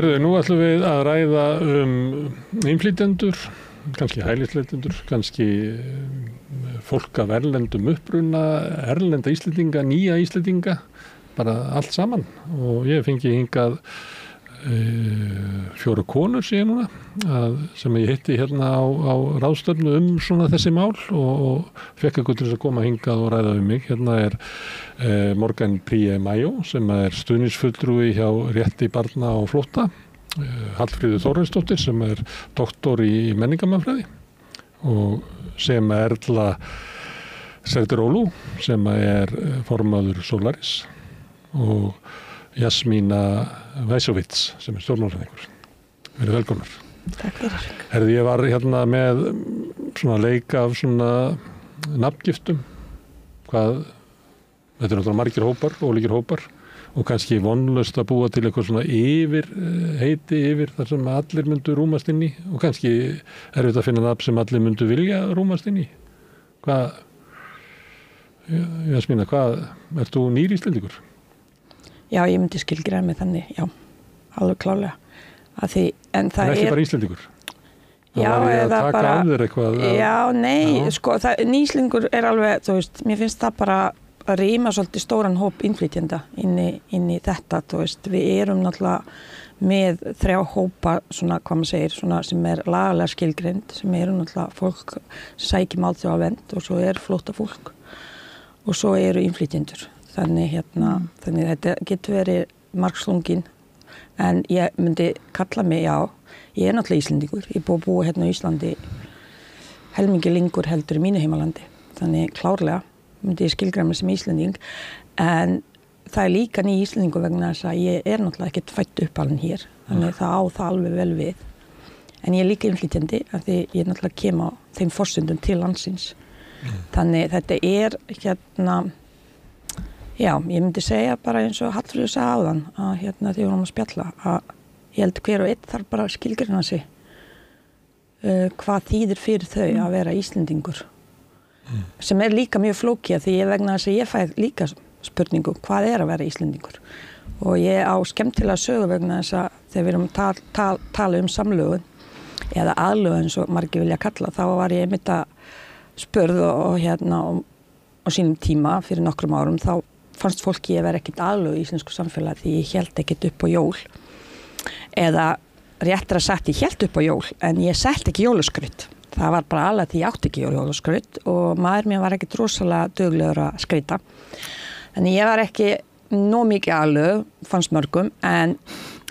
Herðu, nú ætlum við að ræða innflytjendur, kannski hælisleitendur, kannski fólk af erlendum uppruna, erlenda Íslendinga, nýja Íslendinga, bara allt saman. Og ég fengi hingað 4 konur síðan núna, sem ég hitti hérna á ráðstefnu svona þessi mál og fekk ykkur til að koma hingað og ræða mig. Hérna Morgan Príe Mayo, sem stuðningsfulltrúi hjá rétti barna á flótta, Hallfríður Þórarinsdóttir, sem doktor í menningarmannfræði, og sem Erla Serdirólu, sem formaður Solaris, og Jasmína Væsovits, sem stjórnmálafræðingur. Verið velkomnar. Takk fyrir. Herði, ég var hérna með svona leik af svona nafngiftum. Þetta náttúrulega margir hópar, ólíkir hópar, og kannski vonlaust að búa til eitthvað svona heiti yfir þar sem allir myndu rúmast inn í, og kannski erfitt að finna nafn sem allir myndu vilja rúmast inn í. Jasmína, ert þú nýr Íslendingur? Já, ég myndi skilgreina mig þannig, já, alveg klárlega. En það ekki bara Íslendingur? Já, eða bara... Eitthvað, já, nei, sko, nýslingur alveg, þú veist, mér finnst það bara að rýma svolítið stóran hóp innflytjenda inn í þetta, þú veist, við náttúrulega með 3 hópa, svona, hvað maður segir, svona, sem lagalega skilgreind, sem náttúrulega fólk sem sækir alþjóðavernd, og svo flóttafólk, og svo innflytjendur. Þannig þetta getur verið margslungin, en ég myndi kalla mig, já, ég náttúrulega Íslendingur, ég búið hérna á Íslandi helmingi lengur heldur í mínu heimalandi, þannig klárlega myndi ég skilgreina mig sem Íslending, en það líka ný Íslendingur vegna þess að ég náttúrulega ekkert fædd uppalinn hér, þannig það á það alveg vel við, en ég líka innflytjandi, af því ég náttúrulega kem á þeim forsendum til landsins, þannig þetta hérna. Já, ég myndi segja bara eins og Hallfríður sagði áðan að þegar við vorum að spjalla að ég held hver og einn þarf bara að skilgreina sig hvað þýðir fyrir þau að vera Íslendingur sem líka mjög flókið því vegna þess að ég fæ líka spurningu hvað að vera Íslendingur og ég á skemmtilega sögu vegna þess að þegar við erum tala samlögun eða aðlögun eins og margir vilja kalla þá var ég einmitt að spurð og á sínum tíma fyrir nokkrum árum þá fannst fólki ég vera ekkert aðlögu í íslensku samfélagi því ég hélt ekkert upp á jól eða réttra sagt ég hélt upp á jól en ég setti ekki jólaskraut það var bara alveg því ég átti ekki jólaskraut og maður mér var ekkert rosalega duglegur að skreyta þannig ég var ekki nóg mikið aðlögu fannst mörgum en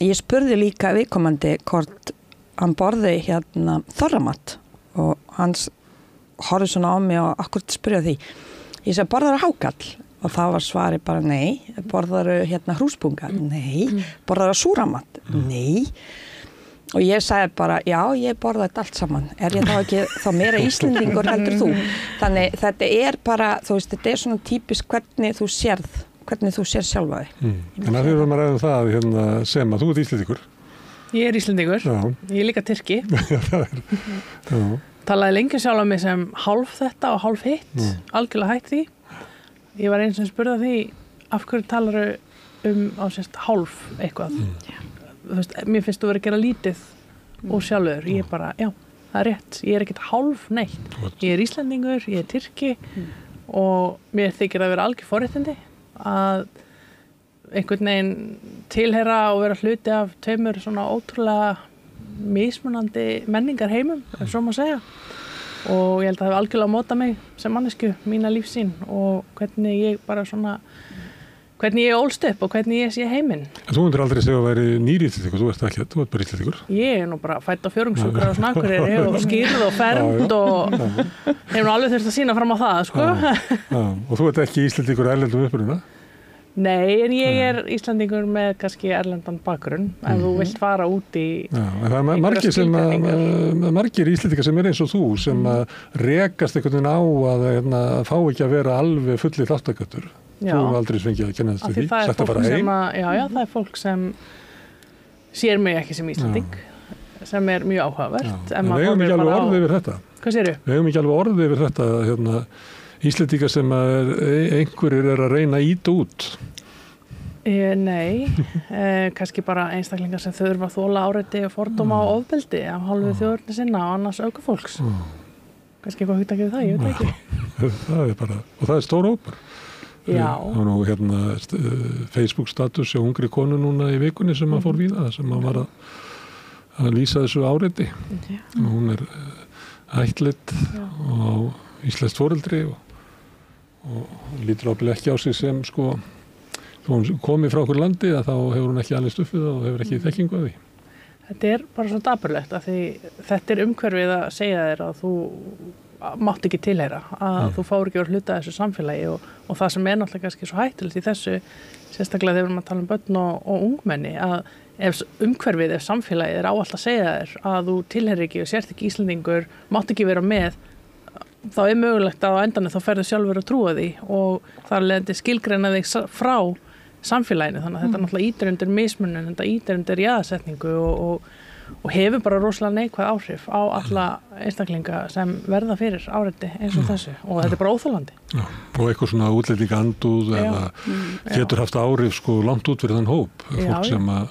ég spurði líka viðkomandi hvort hann borði þorramat og hans horfði svona á mig og akkurat spurði því ég sagði borðar hákall og það var svari bara nei, borðaru hrúspunga, nei, borðaru súramat, nei og ég sagði bara, já, ég borða þetta allt saman, ég þá ekki þá meira Íslendingur heldur þú þannig þetta bara, þú veist, þetta svona típisk hvernig þú sér sjálfa þig. En að því erum að ræða það sem að þú ert Íslendingur. Ég Íslendingur, ég líka Tyrki. Já. Talaði lengi sjálf mig sem hálf þetta og hálf hitt, algjörlega hætt því. Ég var eins og spurði því af hverju talaru á sérst hálf eitthvað. Þú veist, mér finnst þú verið að gera lítið og sjálfur. Ég bara, já, það rétt. Ég ekkert hálf neitt. Ég Íslendingur, ég Tyrki og mér þykir að vera algjör forréttindi að einhvern veginn tilheyra og vera hluti af tveimur svona ótrúlega mismunandi menningarheimum, ef svo má segja. Og ég held að það hefur algjörlega mótað mig sem mannesku, mína lífsýn og hvernig ég bara svona, hvernig ég ólst upp og hvernig ég sé heiminn. En þú myndir aldrei segja að vera nýr Íslendingur, þú ert bara Íslendingur. Ég nú bara fædd á Fjórðungssjúkrahúsi á Akureyri og skýrð og fermd og hef nú alveg þurft að sýna fram á það, sko. Já, og þú ert ekki Íslendingur erlendum uppruna? Nei, en ég Íslendingur með kannski erlendan bakgrunn ef þú vilt fara út í það margir Íslendingar sem eins og þú sem rekast einhvern veginn á að fá ekki að vera alveg fullir þátttakendur. Þú hefur aldrei fengið að kenna þetta því. Sett að fara heim. Já, það fólk sem sér mig ekki sem Íslending sem mjög áhugavert. En við hefum ekki alveg orðið yfir þetta. Hvað sérðu? Við hefum ekki alveg orðið yfir þetta Íslendingar sem einhverjir að reyna að ýta út. Nei, kannski bara einstaklingar sem þurfa að þola áreiti og fordóma og ofbeldi af hálfu þjóðurni sinna og annars aukafólks. Kannski eitthvað hugtakið við það, ég veit ekki. Það bara, og það stór hópur. Já. Það var nú Facebook status hjá ungri konu núna í vikunni sem að fór víða, sem að var að lýsa þessu áreiti. Og hún ættleidd og íslenskt foreldri og lítur ábyggilega ekki á sig sem sko hún komið frá okkur landi að þá hefur hún ekki alveg stuffið og hefur ekki þekkingu af því. Þetta bara svo dapurlegt að því þetta umhverfið að segja þér að þú mátt ekki tilheyra, að þú fáir ekki að hluta þessu samfélagi og það sem náttúrulega kannski svo hættulegt í þessu, sérstaklega þegar við erum að tala um börn og ungmenni, að ef umhverfið, ef samfélagið áallt að segja þér að þú tilheyrir ekki og sért ekki Íslendingur, mátt ekki vera með, þá mögulegt að á endanum þá ferðu sjálfur að trúa því og það leiðandi skilgreina þig frá samfélaginu, þannig að þetta náttúrulega ítir undir mismunun, þetta ítir undir jaðarsetningu og hefur bara rosalega neikvæð áhrif á alla einstaklinga sem verða fyrir áreiti eins og þessu og þetta bara óþolandi. Já, og eitthvað svona útlendinga andúð eða getur haft áhrif sko langt út fyrir þann hóp, fólk sem að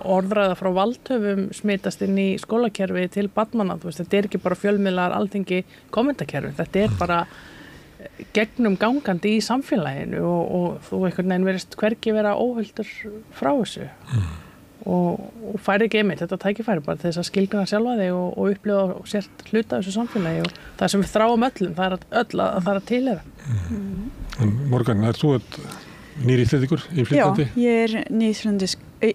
orðræða frá valdhöfum smitast inn í skólakerfi til barnanna, þetta ekki bara fjölmiðlar, alþingi, kommentakerfi, þetta bara gegnum gangandi í samfélaginu og þú einhvern veginn verist hvergi vera óhultur frá þessu og færi ekki einmitt þetta tækifæri bara til þess að skilgrina sjálfa þig og upplifa og sért hluta þessu samfélagi og það sem við þráum öllum, það öll að það tilheyra. Morgan, þú nýr Íslendingur, innflytjandi? Já, ég nýr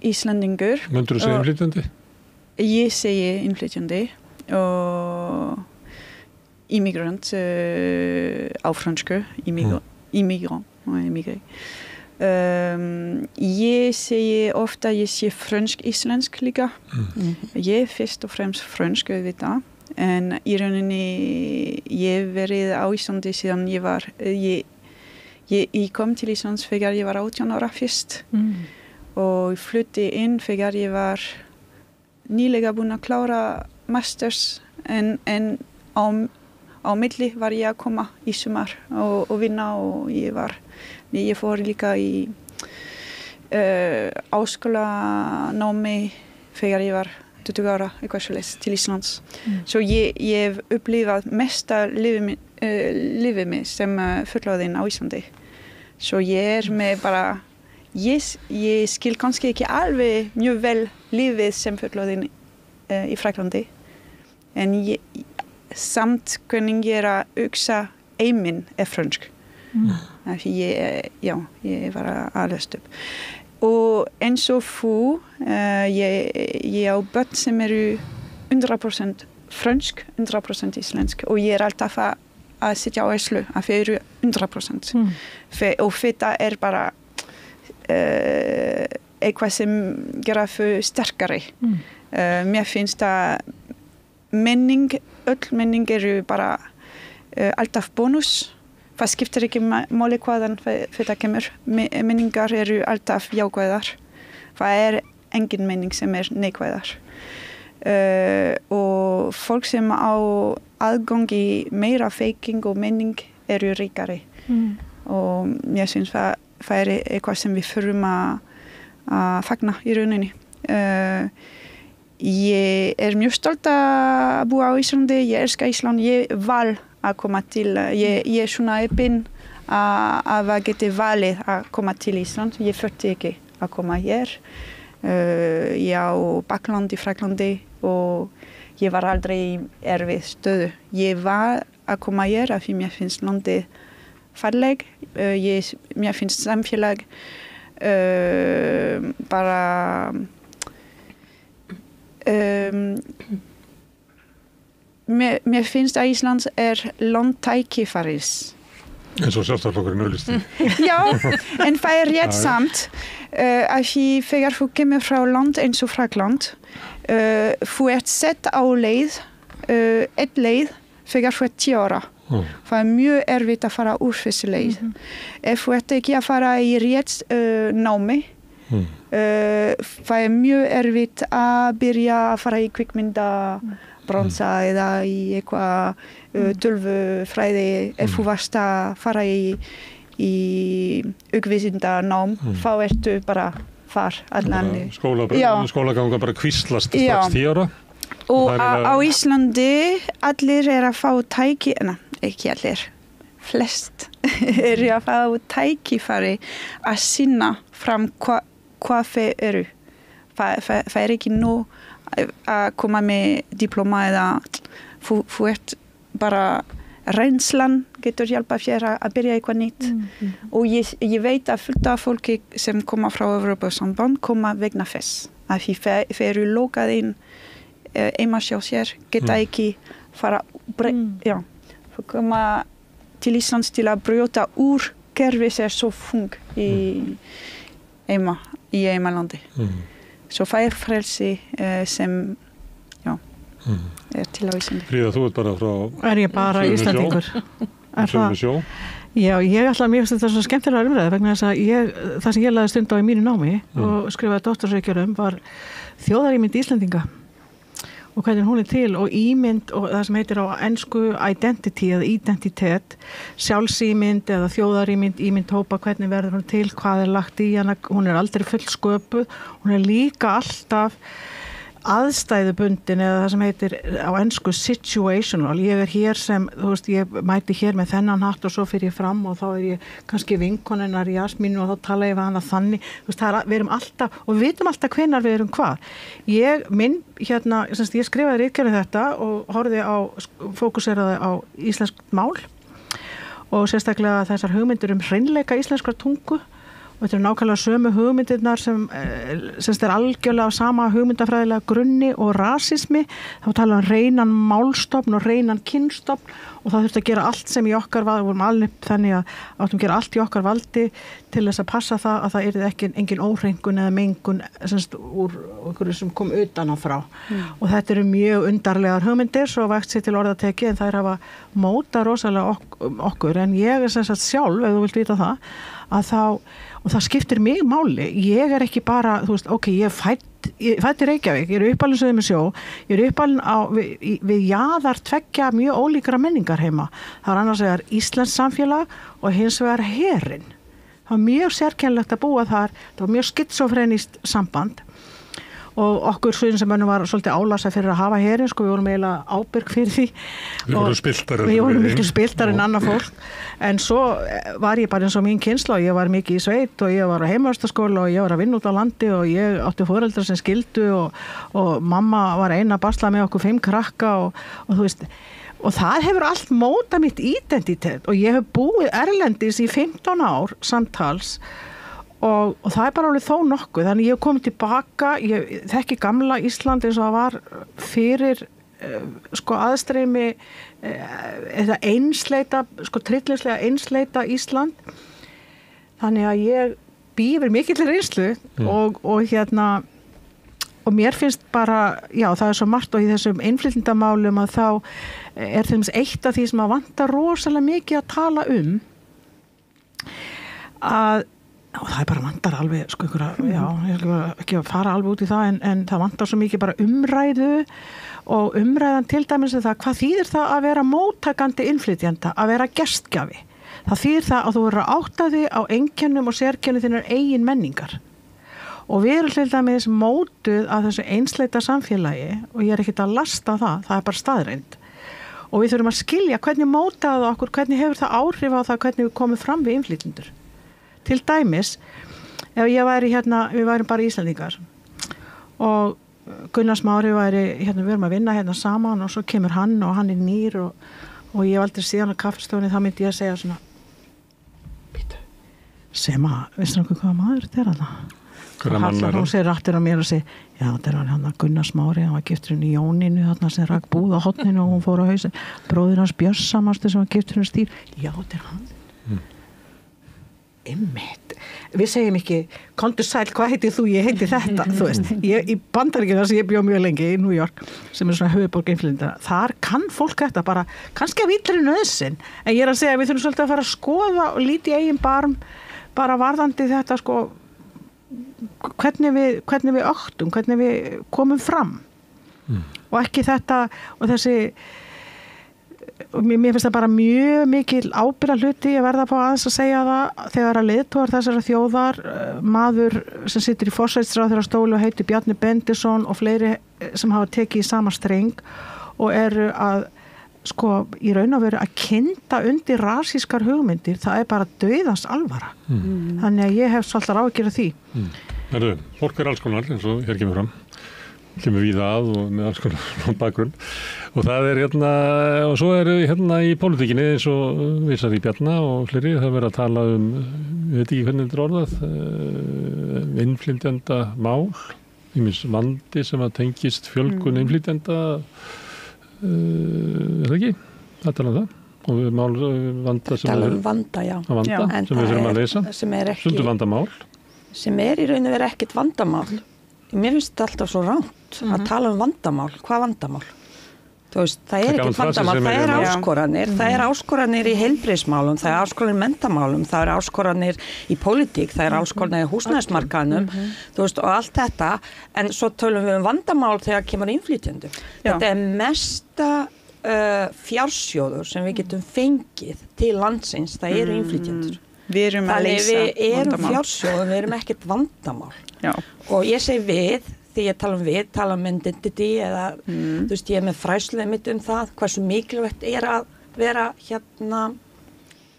Íslendingur. Myndirðu segja innflytjandi? Ég segi innflytjandi og immigrant á fransku, immigrant og immigré. Ég segi ofta ég sé frönsk-íslensk líka. Ég fyrst og fremst frönsk auðvitað, en í rauninni ég verið á Íslandi síðan ég kom til Íslands þegar ég var 18 ára fyrst og flutti inn þegar ég var nýlega búin að klára masters en á milli var ég að koma í sumar og vinna og ég fór líka í áskólanámi þegar ég var 20 ára eitthvað svoleiðis til Íslands. Svo ég hef upplifað mesta lífið mig sem fullorðin á Íslandi. Svo ég með bara ég skil kannski ekki alveg mjög vel lífið sem fullorðin í Frakklandi en samt hvernig ég að hugsa heiminn frönsk. Ég var að alast upp. Og eins og þú, ég á börn sem eru 100% frönsk, 100% íslensk og ég alltaf að sitja á æslu að þau eru 100%. Og þetta bara eitthvað sem gera þau sterkari. Mér finnst að öll menning eru bara alltaf bónus. Það skiptir ekki máli hvaðan þetta kemur. Menningar eru alltaf jákvæðar. Það engin menning sem neikvæðar. Og fólk sem á aðgang í meira þekking og menning eru ríkari. Og ég syns það eitthvað sem við þurfum að fagna í rauninni. Ég mjög stolt að búa á Íslandi. Ég elska Ísland. Ég val að koma til, ég svona heppin að geti valið að koma til Ísland. Ég þurfti ekki að koma hér. Ég á bakland í Frakklandi og ég var aldrei í erfið stöðu. Ég var að koma hér af því mér finnst landið falleg. Mér finnst samfélag bara mér finnst að Íslands land tækifæris. Eins og sjálfstæðisflokkurinn auglýsti. Já, en það rétt samt að því þegar þú kemur frá land eins og Frakkland, þú sett á leið, leið þegar þú 10 ára. Það mjög erfitt að fara úr þessi leið. Ef þú ekki að fara í rétt námi, það mjög erfitt að byrja að fara í kvikmynda bransa eða í eitthvað tölvufræði ef þú varst að fara í aukvísindanám, þá ertu bara þar allan. Skólaganga bara kvíslast strax 10 ára. Og á Íslandi allir að fá ekki allir, flest að fá tækifæri að sýna fram hvað þau eru. Það ekki nú að koma með diploma eða þú ert bara reynslan getur hjálpa þér að byrja eitthvað nýtt. Og ég veit að fullt af fólki sem koma frá Evrópusamband koma vegna þess. Að þau eru lokað inn heima hjá sér, geta ekki fara koma til Íslands til að brjóta úr kerfið svo þung í heimalandi. Svo það frelsi sem til á Íslandi. Fríða, þú ert bara frá... ég bara Íslandingur? Sömu sjó? Já, ég ætla mér þetta svo skemmtilega umræða vegna þess að það sem ég lagði stund á í mínu námi og skrifaði doktorsritgerð var þjóðarímynd Íslendinga og hvernig hún til og ímynd og það sem heitir á ensku identity eða identitet, sjálfsímynd eða þjóðarímynd, ímynd hópa, hvernig verður hún til, hvað lagt í hana, hún aldrei fullsköpuð, hún líka alltaf aðstæðubundin eða það sem heitir á ensku situational. Ég hér sem, þú veist, ég mæti hér með þennan hatt og svo fyrir ég fram og þá ég kannski vinkonennar Jasmínu og þá tala ég við hana þannig. Þú veist, við erum alltaf, og við vitum alltaf hvenær við erum hvað. Ég skrifaði ritgerð þetta og horfði fókuseraði á íslenskt mál og sérstaklega þessar hugmyndir hreinleika íslenskrar tungu. Og þetta nákvæmlega sömu hugmyndirnar sem algjörlega á sama hugmyndafræðilega grunni og rasismi. Þá tala hreinan málstofn og hreinan kynstofn og það þurfti að gera allt sem í okkar valdi, við vorum alveg þannig að áttum að gera allt í okkar valdi til þess að passa það að það yrði engin óhreinkun eða mengun úr einhverju sem kom utan á frá. Og þetta eru mjög undarlegar hugmyndir svo vægt sér til orðateki en þær hafa mótað rosalega okkur en ég sjálf, ef þú vilt vita það, að og það skiptir mig máli. Ég ekki bara, þú veist, ég fædd í Reykjavík, ég uppalinn Suður með sjó, ég uppalinn við jaðar tveggja mjög ólíkra menningar heima. Það annars vegar íslenskt samfélag og hins vegar herinn. Það var mjög sérkennilegt að búa þar, það var mjög skitsofrenist samband og okkur Suðurnesjamönnum var svolítið álasa fyrir að hafa herinn, við vorum eiginlega ábyrg fyrir því. Við vorum miklu spiltar en annað fólk. En svo var ég bara eins og mín kynslóð, ég var mikið í sveit og ég var á heimavistarskóla og ég var að vinna út á landi og ég átti foreldra sem skildu og mamma var eina að basla með okkur 5 krakka og þú veist, og það hefur allt mótað mitt identitet og ég hef búið erlendis í 15 ár samtals og það bara alveg þó nokkuð, þannig ég hef komið tilbaka, ég þekki gamla Ísland eins og það var fyrir aðstreymi eða einsleita, tryllingslega einsleita Ísland þannig að ég bý yfir mikillir reynslu og mér finnst bara, það svo margt og í þessum innflytjendamálum að þá þeim eitt af því sem að vantar rosalega mikið að tala að og það bara vantar alveg ég ekki að fara alveg út í það en það vantar svo mikið bara umræðu og umræðan til dæmis það hvað þýðir það að vera móttakandi innflytjenda, að vera gestgjafi það þýðir það að þú verður að átta þig á einkennum og sérkennum þinnar eigin menningar og við erum til dæmis mótuð að þessu einsleita samfélagi og ég ekkert að lasta það er bara staðreind og við þurfum að skilja hvernig mótaði okkur, hvernig hefur það áhrif á það hvernig við komum fram við innflytjendur. Til dæmis, ef ég væri við værum bara Íslendingar og Gunnar Smári væri við erum að vinna saman og svo kemur hann og hann nýr og ég hef aldrei síðan á kaffistofunni þá myndi ég að segja svona býtu, Sema, veistu nokkuð hvaða maður þetta þarna? Hún segir rættir á mér og segir já, þetta var Gunnar Smári, hann var giftur í Jóninu þarna sem rak búð á hotninu og hún fór á hausin bróðir hans Bjössa manstu sem var giftur Stýr já, þetta hann Við segjum ekki komdu sæl, hvað heitir þú, ég heiti þetta þú veist, í Bandaríkjunum sem ég bjó mjög lengi í New York, sem svona höfuðborg innflytjenda, þar kann fólk þetta bara, kannski af illri nauðsyn en ég að segja að við þurfum svolítið að fara að skoða og líti í eigin barm bara varðandi þetta hvernig við öktum, hvernig við komum fram og ekki þetta og þessi mér finnst það bara mjög mikil ábyrgðar hluti að verða að fá aðeins að segja það þegar að leiðtogar þessara þjóðar, maður sem situr í forsætisráðherra stóli og heitir Bjarni Bendisson og fleiri sem hafa tekið í sama streng og eru að sko í raun og veru að kynda undir rasískar hugmyndir, það er bara dauðans alvara. Þannig að ég hef svolítið áhyggjur af því. Fólk alls konar eins og hér kemur fram. Kemur víða að og með alls konar bakgrunn og það hérna og svo hérna í pólitíkinni eins og vísar í Bjarna og fleiri það verið að tala ég veit ekki hvernig þetta orðað innflytjenda mál ýmis vandi sem að tengist fjölgun innflytjenda það ekki það tala það og mál vanda sem vanda, já. Vanda, en sem við þurfum að leysa ekki, vandamál sem í raun og veru ekkert vandamál. Mér finnst þetta alltaf svo rangt að tala vandamál. Hvað vandamál? Þú veist, það ekkert vandamál, það áskoranir. Það áskoranir í heilbrigðismálum, það áskoranir í menntamálum, það áskoranir í pólitík, það áskoranir í húsnæðismarkaðnum, þú veist, og allt þetta. En svo tölum við vandamál þegar kemur innflytjendur. Þetta mesta fjársjóður sem við getum fengið til landsins, það innflytjendur. Við erum að leysa vandamál. Við erum fjársjóður, við erum ekkert vandamál. Já. Og ég segi við, því ég tala um identity eða, þú veist, ég með fræðslu mitt það, hversu mikilvægt að vera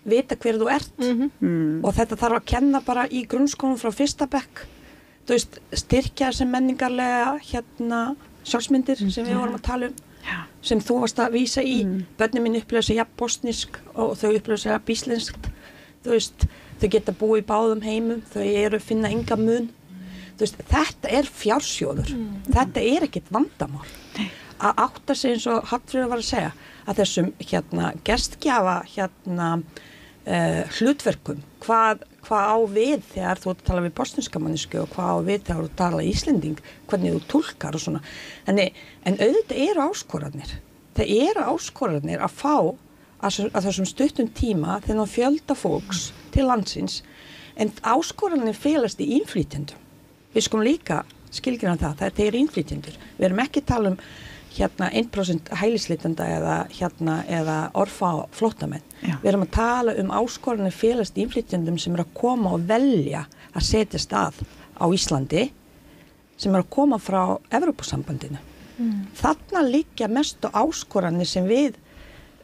vita hver þú ert. Og þetta þarf að kenna bara í grunnskólum frá fyrsta bekk. Þú veist, styrkja sem menningarlega sjálfsmyndir sem við vorum að tala sem þú varst að vísa í. Börnin mín upplifa sig bosnísk og þau upplifa sig íslenskt. Þú veist, þau geta búið í báðum heimum, þau finna enga mun. Þú veist, þetta fjársjóður. Þetta ekkert vandamál. Að átta sig eins og Hallfríður var að segja, að þessum gestgjafa hlutverkum, hvað á við þegar þú tala við bosníska mannesku og hvað á við þegar þú tala íslending, hvernig þú túlkar og svona. En auðvitað áskoranir. Það áskoranir að fá að þessum stuttum tíma þennan fjölda fólks til landsins en áskoranir felast í innflytjendum. Við skulum líka skilgreina það, þetta innflytjendur. Við erum ekki að tala um 1% hælisleitenda eða orfa flóttamenn. Við erum að tala um áskoranir felast í innflytjendum sem að koma og velja að setjast að á Íslandi sem að koma frá Evrópusambandinu. Þarna liggja mestu áskoranir sem við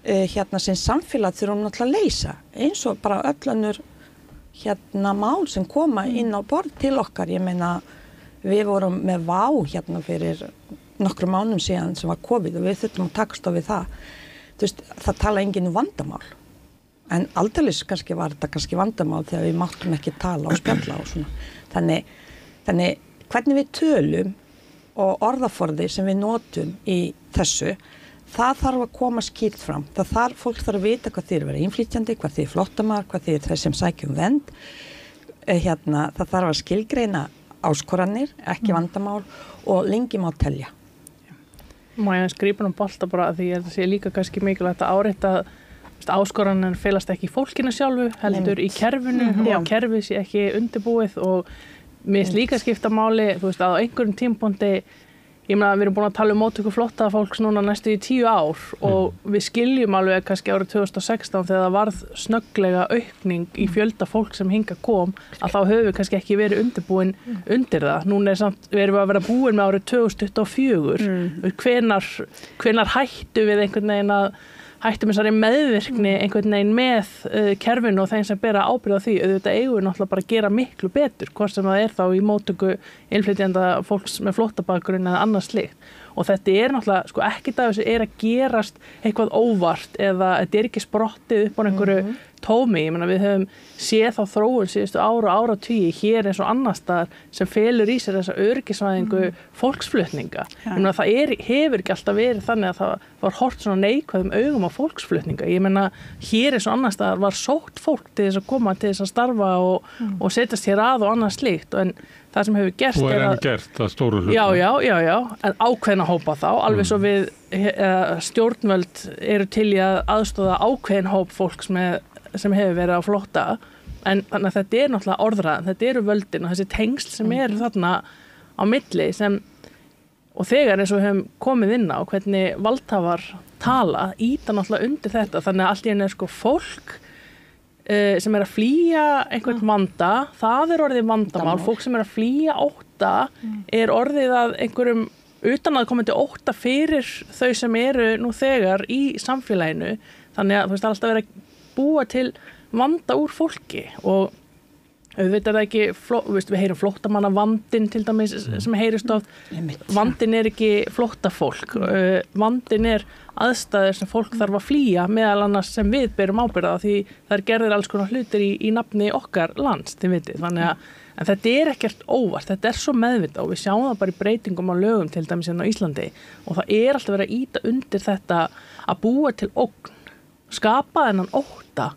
sem samfélag þurfum náttúrulega að leysa eins og bara öll önnur mál sem koma inn á borð til okkar. Ég meina við vorum með vá fyrir nokkrum mánuðum síðan sem var COVID og við þurftum að takast á við það. Þú veist, það tala enginn vandamál en aldeilis kannski var þetta vandamál þegar við máttum ekki tala og spjalla og svona. Þannig hvernig við tölum og orðaforði sem við notum í þessu það þarf að koma skýrt fram. Fólk þarf að vita hvað þið vera innflytjandi, hvað þið flóttamar, hvað þið þeir sem sækjum vernd. Það þarf að skilgreina áskoranir, ekki vandamál og lengi má telja. Má ég grípa bolta bara því að það sé líka kannski mikilvægt að árétta áskoranir felast ekki í fólkinu sjálfu, heldur í kerfinu og kerfið sé ekki undirbúið og mér finnst líka skipta máli, þú veist, að á einhverjum tímapunkti ég meina, við erum búin að tala móttöku flóttafólks núna næstu í 10 ár og við skiljum alveg kannski árið 2016 þegar það varð snögglega aukning í fjölda fólk sem hingað kom að þá höfum við kannski ekki verið undirbúin undir það. Núna við erum að vera búin með árið 2024. Hvenær hættum við einhvern veginn að hættum þessari meðvirkni einhvern veginn með kerfinu og þeim sem bera ábyrgð á því. Auðvitað eigum við náttúrulega bara að gera miklu betur, hvort sem það þá í móttöku innflytjenda fólks með flóttabakgrunn eða annað slíkt. Og þetta náttúrulega, ekkert af þessu að gerast eitthvað óvart eða þetta ekki sprottið upp á einhverju tómi. Ég meina, við höfum séð þá þróun síðustu ára og áratugi hér eins og annars staðar sem felur í sér þessa öryggisvæðingu fólksflutninga. Ég meina, það hefur ekki alltaf verið þannig að það var hort svona neikvæðum augum á fólksflutninga. Ég meina, hér eins og annars staðar var sótt fólk til þess að koma til þess að starfa og setjast hér að og annað slíkt. En það sem hefur gerst og gert að stóru hlutum. Já, en ákveðna hópa þá, alveg svo við stjórnvöld eru til í að aðstoða ákveðin hóp fólks sem hefur verið á flótta, en þannig að þetta náttúrulega orðræðan, þetta völdin og þessi tengsl sem eru þarna á milli og og þegar eins og við höfum komið inn á hvernig valdhafar tala, íta náttúrulega undir þetta, þannig að allt í einu sko fólk sem að flýja einhvern vanda, það orðið vandamál, fólk sem að flýja ótta orðið að einhverjum utanaðkomandi ótta fyrir þau sem eru nú þegar í samfélaginu, þannig að þú veist alltaf verið að búa til vanda úr fólki og auðvitað er það ekki, við heyrum flóttamanna vandinn til dæmis sem heyrist oft, vandinn ekki flóttafólk, vandinn aðstæður sem fólk þarf að flýja meðal annars sem við berum ábyrgð á því það gerðir alls konar hlutir í nafni okkar lands, þið vitið, þannig að en þetta ekkert óvart, þetta svo meðvitað og við sjáum það bara í breytingum á lögum til dæmis hérna á Íslandi og það alltaf verið að ýta undir þetta að búa til ógn, skapa þennan ótta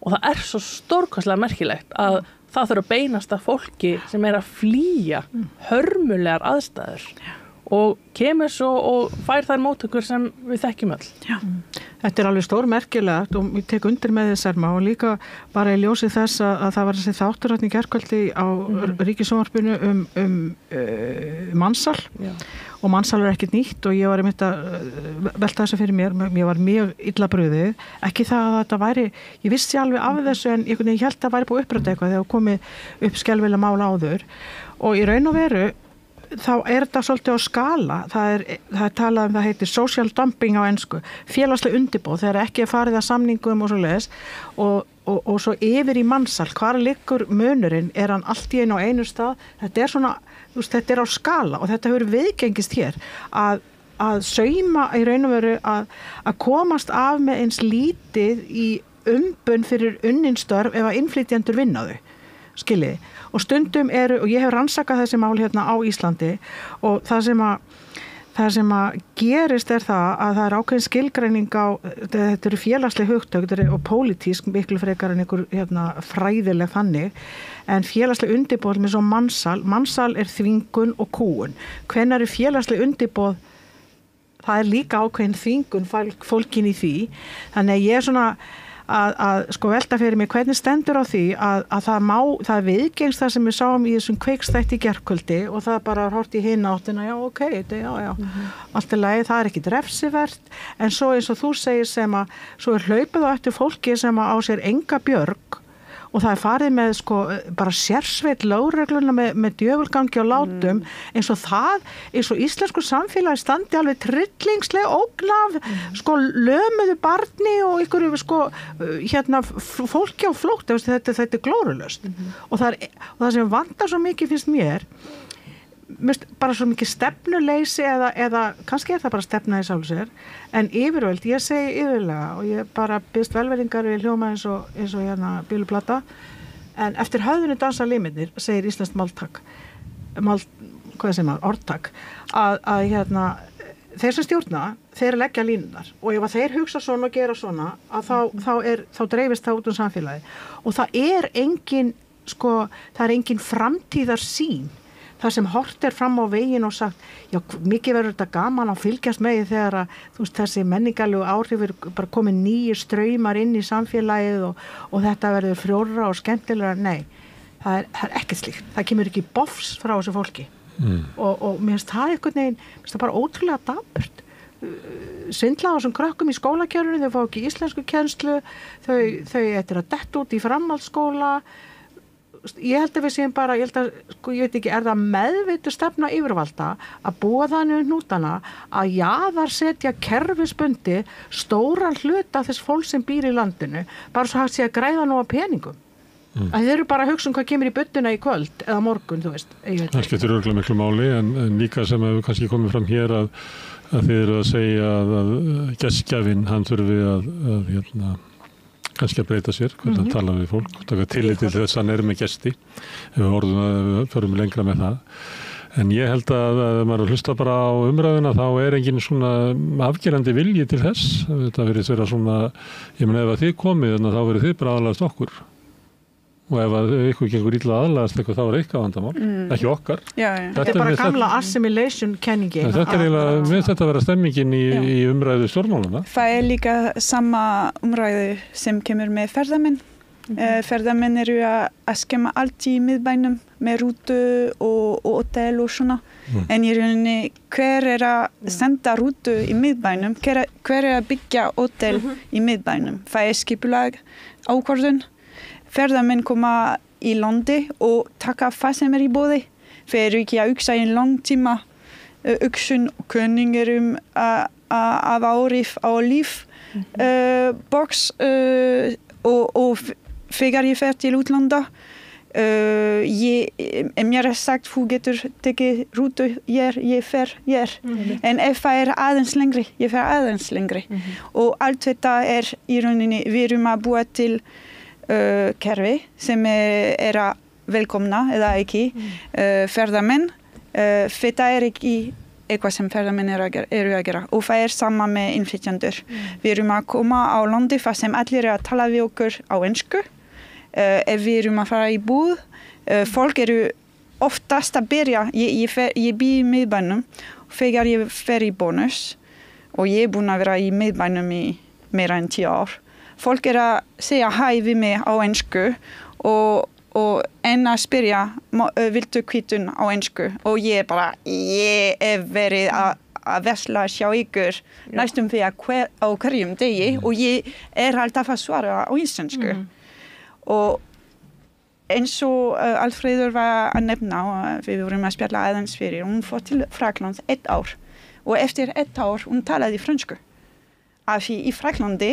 og það svo stórkostlega merkilegt að það þurfa að beinast að fólki sem að flýja hörmulegar aðstæður og kemur svo og fær þær móttökur sem við þekkjum öll. Já. Þetta alveg stórmerkilegt og ég tek undir með þess Selma og líka bara í ljósi þess að það var þessi þáttur í gærkvöldi á Ríkissjónvarpinu mansal og mansal ekkert nýtt og ég var einmitt að velta þessu fyrir mér var mjög illa brugðið, ekki það að þetta væri, ég vissi alveg af þessu en ég held að það væri búið upprætt eitthvað þegar komið upp skelfilega mál áður og í raun og veru þá þetta svolítið á skala, það talað það heitir social dumping á ensku, félagsleg undirboð þegar ekki farið að samningum og svoleiðis og svo yfir í mansal, hvar liggur munurinn, hann allt í einu stað, þetta svona, þetta á skala og þetta hefur viðgengist hér að sauma í raun og veru að komast af með eins lítið í umbun fyrir unninstörf ef að innflytjendur vinna þau, skiljiði. Og stundum og ég hef rannsakað þessi mál hérna á Íslandi og það sem að gerist það að það ákveðin skilgreining á, þetta eru félagsleg hugtök og pólitísk miklu frekar en einhver fræðileg þannig, en félagsleg undirboð með svo mansal þvingun og kúgun. Hvenær félagsleg undirboð, það líka ákveðin þvingun fólkin í því, þannig að ég svona að sko velta fyrir mig hvernig stendur á því að það viðgengst það sem við sáum í þessum kveikstætti í gærkvöldi og það bara hort í hina áttina, já ok, allt lagi, það ekki refsivert en svo eins og þú segir sem að svo hlaupið á eftir fólki sem á sér enga björg og það farið með sko bara sérsveit lögregluna með djöfulgangi og látum eins og íslensku samfélagi standi alveg trillingsleg ógnaf sko lömuðu barni og ykkur sko fólki á flótt, þetta glórulaust og það sem vantar svo mikið finnst mér bara svo mikið stefnuleysi eða kannski það bara stefna í sjálfu sér en yfirvöld, ég segi yfirlega og ég bara biðst velverðingar við hljóma eins og hérna bíluplata en eftir höfðinu dansa limirnir segir íslenskt orðtak að hérna þeir sem stjórna, þeir leggja línunar og ef að þeir hugsa svona og gera svona að þá dreifist það út samfélagi og það engin framtíðarsýn það sem hort fram á veginn og sagt, já, mikið verður þetta gaman að fylgjast með þegar að, þessi menningarlegu áhrif bara komið nýjir straumar inn í samfélagið og þetta verður frjóra og skemmtilega, nei, það ekkert slíkt, það kemur ekki bofs frá þessu fólki og mér finnst það einhvern veginn, mér finnst það bara ótrúlega dapurt, svindla á þessum krökkum í skólakjörunni, þau fá ekki íslensku kennslu, þau að detta út í framhaldsskóla. Ég held að við séum bara, ég veit ekki, það meðveitu stefna yfirvalda að búa þannig hnútana að jaðarsetja kerfisbundi stóran hluta þess fólk sem býr í landinu, bara svo hægt sé að græða nú á peningum. Að þeir eru bara að hugsa hvað kemur í budduna í kvöld eða morgun, þú veist. Það skiptir örugglega miklu máli, en líka sem hefur kannski komið fram hér að þið eru að segja að gestgjafinn, hann þurfi að kannski að breyta sér, hvernig að tala við fólk taka tillit til þess að hann með gesti ef við förum lengra með það en ég held að maður hlusta bara á umræðuna þá engin svona afgerandi vilji til þess þetta virðist vera svona, ég meina ef að þið komið þá verið þið bara aðlagast okkur og ef að ykkur gengur illa aðlagast eitthvað þá eitthvað vandamál, ekki okkar Þetta bara gamla assimilation kenningi Þetta eiginlega, þetta vera stemmingin í umræðu stjórnmálana Það líka sama umræðu sem kemur með ferðamenn Ferðamenn eru að skemma allt í miðbænum með rútu og hótel og svona. En í rauninni, hver að senda rútu í miðbænum? Hver að byggja hótel í miðbænum? Það skipulag ákvörðun. Ferðamenn koma í landi og taka það sem í boði. Þeir eru ekki að hugsa í langtíma hugsun og kunningar af áhrif á líf. Box og þegar ég fer til útlanda mér sagt þú getur tekið rútu ég fer en ef það aðeins lengri ég fer aðeins lengri og allt þetta í rauninni við erum að búa til kerfi sem að velkomna eða ekki ferðamenn þetta ekki eitthvað sem ferðamenn eru að gera og það sama með innflytjendur. Við erum að koma á landi þar sem allir að tala við okkur á ensku. Ef við erum að fara í búð, fólk eru oftast að byrja, ég bý í miðbænum þegar ég fer í Bónus og ég búin að vera í miðbænum í meira en 10 ár. Fólk að segja hæ við mig á ensku og en að spyrja, viltu kvittun á ensku? Og ég verið að versla hjá ykkur næstum því á hverjum degi og ég alltaf að svara á íslensku. Og eins og Alfreður var að nefna og við vorum að spjalla aðeins fyrir, hún fór til Fraklands 1 ár og eftir 1 ár hún talaði frönsku. Af því í Fraklandi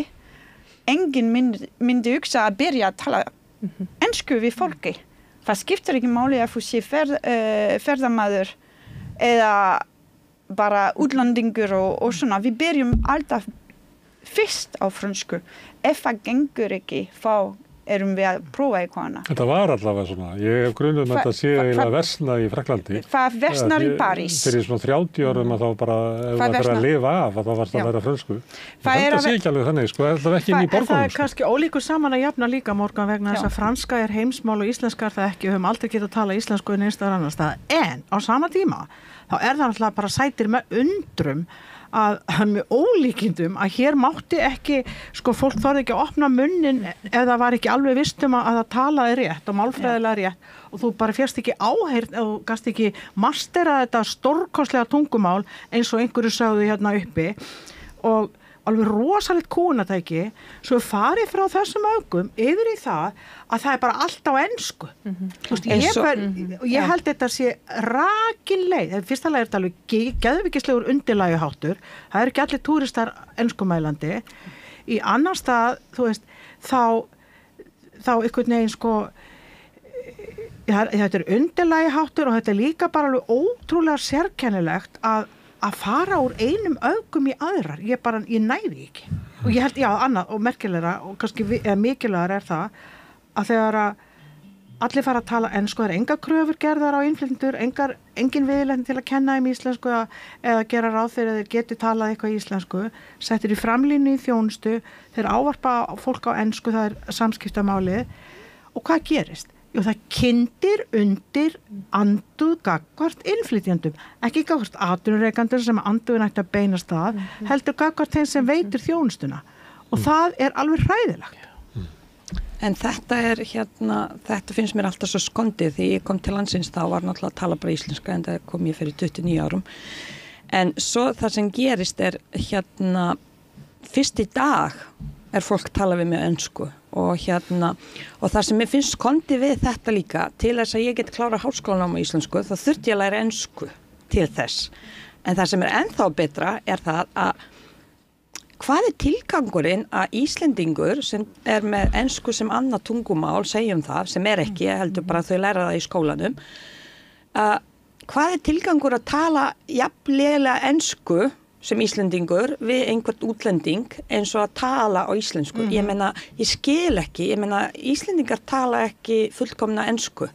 enginn myndi hugsa að byrja að tala ensku við fólki. Það skiptir ekki máli að þú sé ferðamaður eða bara útlandingur og svona. Við byrjum alltaf fyrst á frönsku. Ef það gengur ekki, þá erum við að prófa eitthvað annað. Þetta var allavega svona. Ég hef grunum að þetta sé eiginlega versna í Fraklandi. Það versnar í París. Fyrir svona 30 árum að þá bara, ef það fyrir að lifa af, að þá varst að vera frönsku. Þetta sé ekki alveg þannig, sko, það er ekki inn í borgunum. Það kannski ólíku saman að jafna líka, Morgan, vegna þess að franska heimsmál og íslenska það ekki, við höfum aldrei getað að tala íslensku en einstæðar annar stað. En á sama tíma, þá það alltaf bara sætir með undrum að með ólíkindum að hér mátti ekki, sko, fólk þorði ekki að opna munnin ef það var ekki alveg viss að það talaði rétt og málfræðilega rétt og þú bara férst ekki áheyrn og gast ekki mastera þetta stórkostlega tungumál eins og einhverju sögðu hérna uppi og alveg rosalegt kúnatæki svo farið frá þessum öfgum yfir í það að það bara allt á ensku. Ég held þetta sé rakin leið. Fyrsta leið þetta alveg geðvikislegur undirlægjuháttur. Það ekki allir túristar enskumælandi. Í annan stað, þú veist, þá einhvern veginn sko þetta undirlægjuháttur og þetta líka bara alveg ótrúlega sérkennilegt að fara úr einum öfgum í aðrar, ég næði ekki og ég held, annað og merkilegra og kannski mikilvægar það að þegar allir fara að tala ensku, það enga kröfur gerðar á innflytjendur, engin viðleitni til að kenna þeim íslensku eða gera ráð fyrir að þeir geti talað eitthvað íslensku, settir í framlínu í þjónustu, þeir ávarpa fólk á ensku, það samskiptamálið og hvað gerist? Jú, það kyndir undir anduð gagnvart innflytjendum, ekki gagnvart atvinnurekendur sem anduðin ætti að beinast að, heldur gagnvart þeim sem veitir þjónustuna og það alveg hræðilegt. En þetta finnst mér alltaf svo skondið því ég kom til landsins þá var náttúrulega að tala bara íslenska en það kom ég fyrir 29 árum. En svo það sem gerist fyrst í dag fólk tala við mig ensku og það sem mér finnst skondið við þetta líka til þess að ég get klára háskólanám á íslensku þá þurfti ég að læra ensku til þess. En það sem ennþá betra það að hvað tilgangurinn að Íslendingur sem með ensku sem annað tungumál, segjum það, sem ekki, heldur bara þau læra það í skólanum, hvað tilgangur að tala jafnlega ensku sem Íslendingur við einhvern útlending eins og að tala á íslensku. Ég meina, ég skil ekki, Íslendingar tala ekki fullkomna ensku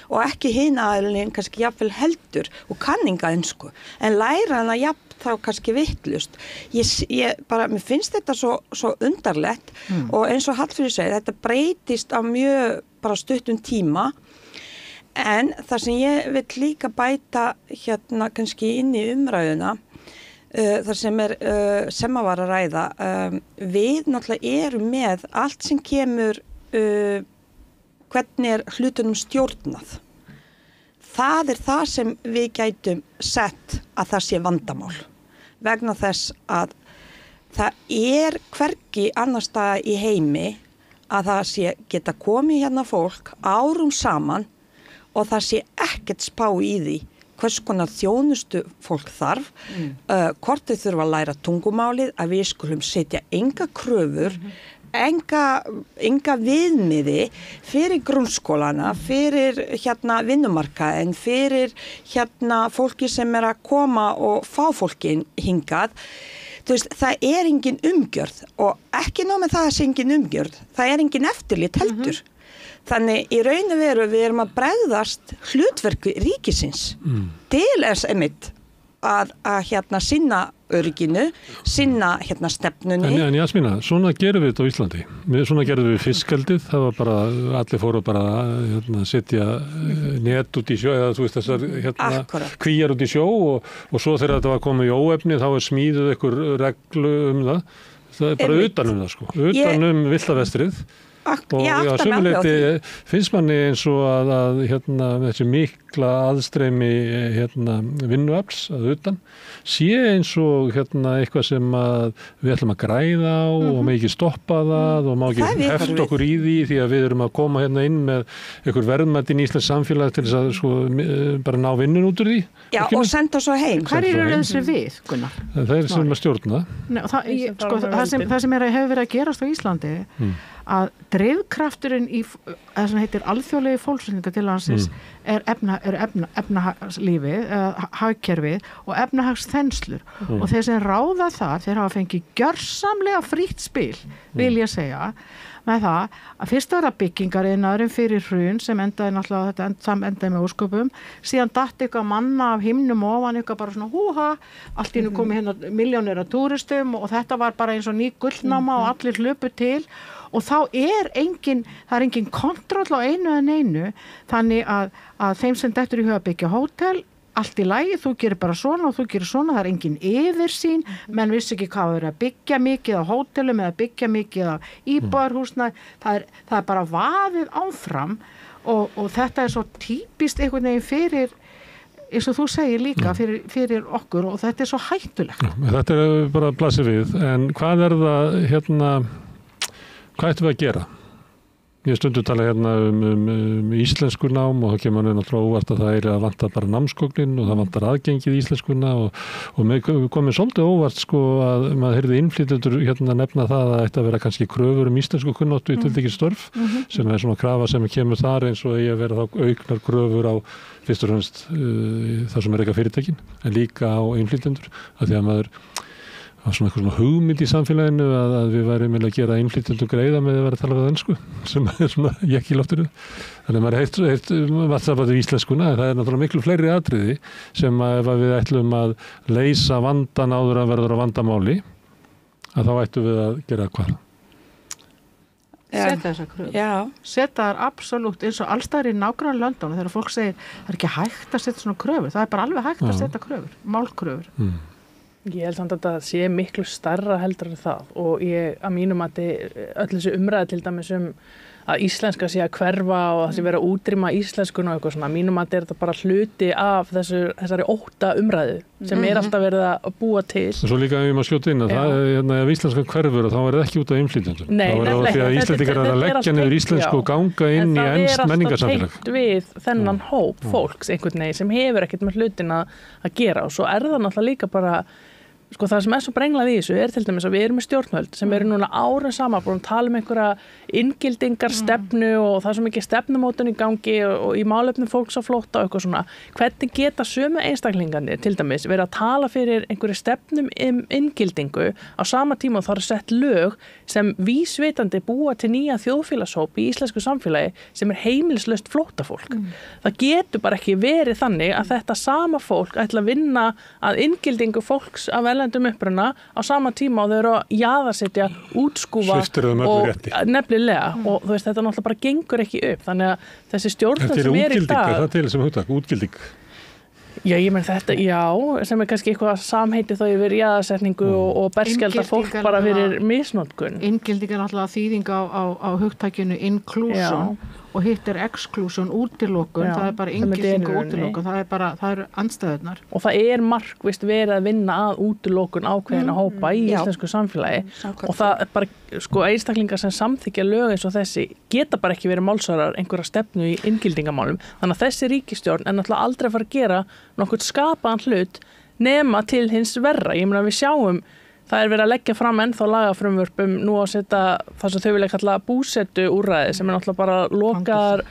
og ekki hinn aðilin kannski jafnvel heldur og kanninga ensku, en læra hana jafn þá kannski vittlust. Mér finnst þetta svo undarlegt og eins og Hallfríður segir, þetta breytist á mjög bara stuttum tíma en það sem ég vil líka bæta kannski inn í umræðuna þar sem sem að var að ræða við náttúrulega erum með allt sem kemur hvernig hlutunum stjórnað. Það það sem við gætum sett að það sé vandamál. Vegna þess að það hvergi annars staðar í heimi að það sé geta komið hérna fólk árum saman og það sé ekkert spá í því hvers konar þjónustu fólk þarf, hvort þau þurfa að læra tungumálið, að við skulum setja enga kröfur, enga viðmiði fyrir grunnskólana, fyrir vinnumarkaðinn, fyrir fólki sem að koma og fá fólki hingað. Þú veist, það engin umgjörð og ekki nóg með það sé engin umgjörð, það engin eftirlit heldur. Þannig í raun og veru við erum að bregðast hlutverku ríkisins til einmitt að sinna örygginu, sinna stefnunni. En Jasmína, svona gerum við þetta á Íslandi. Svona gerðum við fiskaldið, það var bara, allir fóru bara setja net út í sjó, eða þú veist þessar kvíjar út í sjó og svo þegar þetta var komið í óefni þá smíðuð einhver reglu það. Það bara utan það sko, utan viltavestrið. Og sömuleyti finnst manni eins og að þessi mikla aðstreymi vinnuafls að utan sé eins og eitthvað sem við ætlum að græða á og má ekki stoppa það og má ekki hefta okkur í því að við erum að koma inn með einhver verðmætin í Íslands samfélag til þess að bara ná vinnun út úr því. Já, og senda svo heim. Hverjir eru þessi við, Gunnar? Það sem að stjórna. Það sem hefur verið að gerast á Íslandi að drifkrafturinn í það sem heitir alþjóðlegi fólksflutningar til landsins er efnahagslífið, hagkerfið og efnahagsþenslur og þeir sem ráða það, þeir hafa fengið gjörsamlega frítt spil, vil ég segja, með það að fyrst var það byggingariðnaðurinn fyrir hrun sem endaði náttúrulega þetta endaði með ósköpum, síðan datt eitthvað manna af himnum ofan eitthvað bara svona húha, allt í nú komið milljónir af túristum og þetta var bara eins og ný gullnáma og allir hlupu til og þá engin kontroll á einu en einu þannig að þeim sem dettur í huga byggja hótel allt í lagi, þú gerir bara svona og þú gerir svona, það engin yfirsýn, menn vissi ekki hvað verið að byggja mikið á hótelum eða byggja mikið á íbúðarhúsnæði, það er bara vaðið áfram og þetta er svo típist einhvern veginn fyrir, eins og þú segir líka, fyrir okkur og þetta er svo hættulegt. Þetta er bara að blasa við, en hvað það, hvað ættum við að gera? Ég stundu tala um íslensku nám og það kemur náttúrulega óvart að það að vanta bara námsgögnin og það vantar aðgengið í íslenskuna og við komum svolítið óvart sko að maður heyrði innflytjendur nefna það að ætti að vera kannski kröfur íslensku kunnáttu í tiltekið störf sem er svona krafa sem kemur þar eins og eigi að vera þá auknar kröfur á fyrst og fremst það sem eitthvað fyrirtækin en líka á innflytjendur af því að maður á svona eitthvað svona hugmynd í samfélaginu að við værum að gera innflytjendum greiða með að vera að tala við ensku sem er svona ekki í loftinu. Þannig að maður heilt vatnsabætu í íslenskuna en það er náttúrulega miklu fleiri atriði sem að ef við ætlum að leysa vandan áður að verður á vandamáli að þá ættum við að gera hvað? Setta þessar kröfur. Já. Setta þar absolutt eins og allstaðar í nágrann London þegar fólk segir það er ekki hægt að setja svona kröfur. Það er bara alveg hægt að setja kröfur, málkröfur. Ég held samt að það sé miklu stærra heldur en það og að mínum að öll þessu umræða til dæmis að íslenska sé að hverfa og það sé vera að útrýma íslenskuna og eitthvað svona, mínum að þetta bara hluti af þessari ótta umræðu sem alltaf verið að búa til. Svo líka ef ég má skjóta inn að það ef íslenskan hverfur þá er það ekki út af innflytjendum. Nei, þá er það því að Íslendingar er að leggja niður íslensku og ganga inn í enskt menningarsamfélag. En það er alltaf tengt við þennan hóp fólks einhvern veginn sem hefur ekkert með hlutin að gera og svo er það náttúrulega líka bara sko það sem er svo brenglað í þessu til dæmis að við erum með stjórnvöld sem eru núna árum saman búin að tala einhverja inngildingar stefnu og það er svo mikið stefnumótun í gangi og í málefnum fólks á flótta og eitthvað svona. Hvernig geta sömu einstaklingarnir til dæmis verið að tala fyrir einhverju stefnum inngildingu á sama tíma og það eru sett lög sem vísvitandi búa til nýja þjóðfélagshóp í íslensku samfélagi sem er heimilislaust flóttafólk. Það getur bara ekki verið þannig að þetta sama fólk ætla að vinna að inngildingu fólks af erlendum uppruna á sama tíma og þau eru að jaðarsetja, útskúfa og nefnilega og þú veist þetta náttúrulega bara gengur ekki upp þannig að þessi stjórnvöld sem er í dag Það er til sem hugtak, útgilding Já, ég menn þetta, sem kannski eitthvað samheiti þó yfir jaðarsetningu og berskjaldar fólk bara fyrir misnotkun. Inngilding náttúrulega þýðing á hugtækinu inclusion og hitt exclusion, útilokun, það bara inngilding og útilokun, það eru andstæðurnar. Og það markvisst verið að vinna að útilokun ákveðina hópa í íslensku samfélagi og það bara, einstaklingar sem samþykkja lög eins og þessi geta bara ekki verið málsvarar einhverja stefnu í inngildingamálum. Þannig að þessi ríkisstjórn náttúrulega aldrei fara að gera nokkuð skapaðan hlut nema til hins verra. Ég meina við sjáum það verið að leggja fram ennþá lagafrumvörpum nú að setja það sem þau vilja kalla búsetu úrræði sem náttúrulega bara lokaðar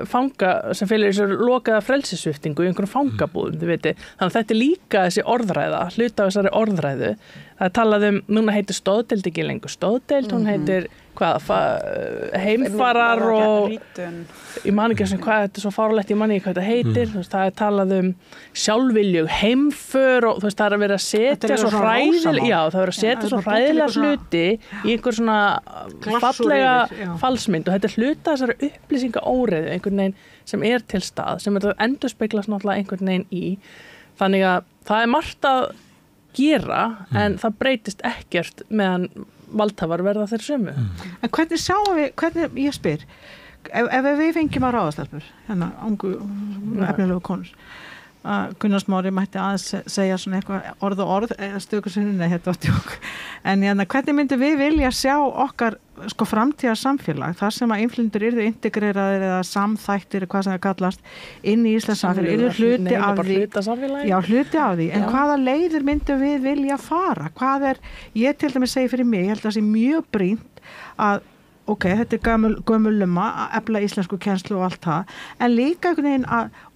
fanga sem fylgir þessu lokaða frelsissviptingu í einhverjum fangabúðum, þið veitir. Þannig að þetta líka þessi orðræða, hluta af þessari orðræðu. Það talað núna heitir stoðdeild ekki lengur stoðdeild, hún heitir heimfarar og ég man ekki hvað þetta er svo fárlegt, ég man ekki hvað þetta heitir, það talað sjálfviljug heimför og það verið að setja svo hræðilega, það verið að setja svo hræðilega hluti í einhver svona fallega falsmynd og þetta hluta þessari upplýsingaóreiðu einhvern veginn sem til stað, sem þetta endurspeglast náttúrulega einhvern veginn í, þannig að það margt að gera en það breytist ekkert meðan valdhafar verða þeir sömu. En hvernig sjáum við, ég spyr, ef við fengjum að ráðastelpur, ungu efnilegu konur, Gunnar Smári mætti aðeins segja svona eitthvað orð stökusunni, en hvernig myndum við vilja sjá okkar framtíðar samfélag, þar sem að innflytjendur yrðu integreraðir eða samþættir, hvað sem það kallast, inn í Íslands samfélag, yrðu hluti af því. Hluti af því, en hvaða leiðir myndum við vilja fara? Ég til dæmis segi fyrir mig, ég held að það sé mjög brýnt að þetta gömul lumma að efla íslensku kennslu og allt það, en líka einhvern veginn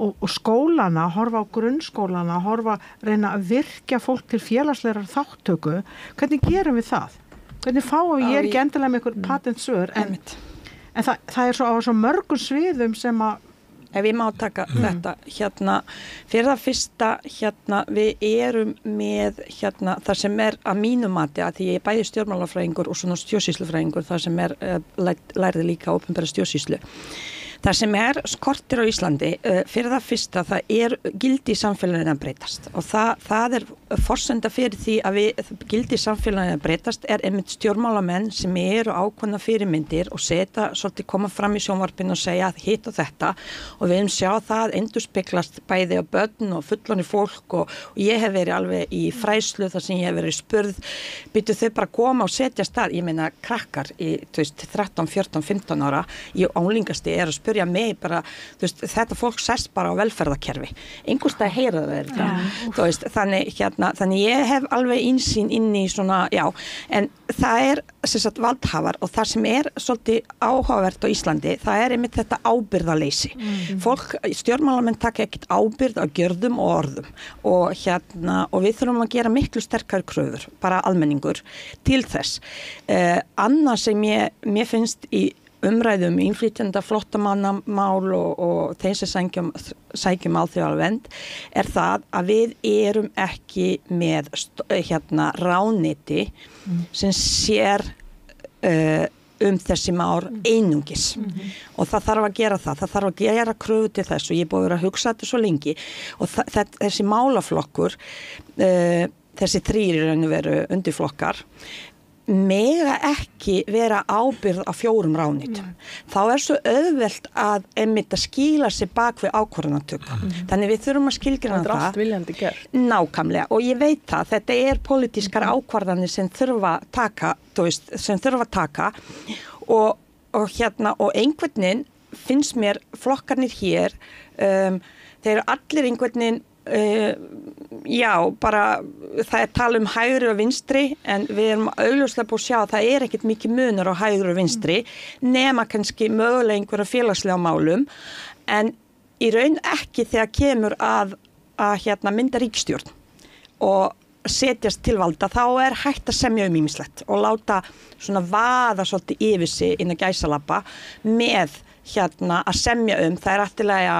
og skólana, horfa á grunnskólana, reyna að virkja fólk til félagslegrar þáttöku. Hvernig gerum við það? Hvernig fáum við, ég ekki endilega með einhver patentsvör, en það svo mörgum sviðum sem að Ef ég má taka þetta, fyrir það fyrsta, við erum með, það sem að mínum mati, að því ég bæði stjórnmálafræðingur og svona stjórnsýslufræðingur, það sem lærði líka opinbera stjórnsýslu. Það sem skortir á Íslandi, fyrir það fyrsta, það gildi í samfélaginu að breytast og það forsenda fyrir því að gildi í samfélaginu að breytast einmitt stjórnmálamenn sem ákveðna fyrirmyndir og svolítið koma fram í sjónvarpinu og segja hitt og þetta og við sjá það endurspeglast bæði á börn og fullorðið fólk og ég hef verið alveg í fræðslu þar sem ég hef verið spurð, byrju þau bara koma og setjast þar, ég meina krakkar í 13, 14, 15 ára, ég ánlingasti að spurja mig bara, þetta fólk sest bara á velferðarkerfi. Einhverstað heyra það þannig ég hef alveg insýn inn í svona, en það sem sagt valdhafar og það sem svolítið áhugavert á Íslandi, það einmitt þetta ábyrgðarleysi. Fólk, stjórnmálamenn taka ekkert ábyrgð á gjörðum og orðum og við þurfum að gera miklu sterkari kröfur, bara almenningur til þess. Annað sem mér finnst í umræðum innflytjenda flóttamannamál og þeim sem sækjum alþjóðlega vernd það að við erum ekki með ráðuneyti sem sér þessi mál einungis og það þarf að gera það þarf að gera kröfu til þess og ég er búin að hugsa þetta svo lengi og þessi málaflokkur þessi þrír veru undirflokkar mega ekki vera ábyrgð á 4 ráðuneytum. Þá svo auðvelt að einmitt að skýla sig bak við ákvörðunartöku. Þannig við þurfum að skilgreina það. Það allt viljandi gert. Nákvæmlega og ég veit það, þetta pólitískar ákvarðanir sem þurfa að taka og einhvern veginn finnst mér flokkarnir hér, þeir allir einhvern veginn bara það tala hægri og vinstri en við erum augljóslega búið að sjá að það ekkert mikið munur á hægri og vinstri nema kannski mögulega einhverja félagslega málum en í raun ekki þegar kemur að mynda ríkisstjórn og setjast til valda þá hægt að semja ýmislegt og láta svona vaða svolítið yfir sig inn að gæsalappa með að semja það afturlega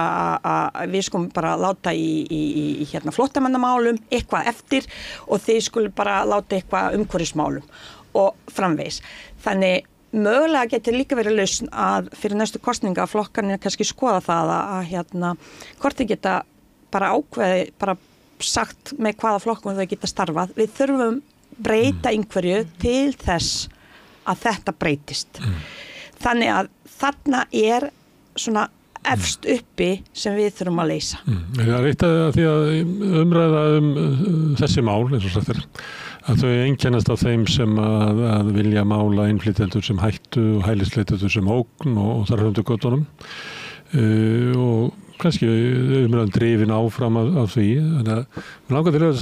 að við skulum bara láta í flóttamannamálum eitthvað eftir og þið skulum bara láta eitthvað umhverfismálum og framvegis. Þannig mögulega getur líka verið lausn að fyrir næstu kosninga flokkarnir kannski skoða það að hvort þið geta bara ákveði, bara sagt með hvaða flokkum þau geta starfað. Við þurfum breyta einhverju til þess að þetta breytist. Þannig að þarna svona efst uppi sem við þurfum að leysa. Það er eitt að því að umræða þessi mál, eins og sagt að þau einkennast á þeim sem að vilja mála innflytjendur sem hættu og hælisleitendur sem ógn og þar höfðu göttunum og kannski umræðan drifin áfram af því. Þannig að mér langar til að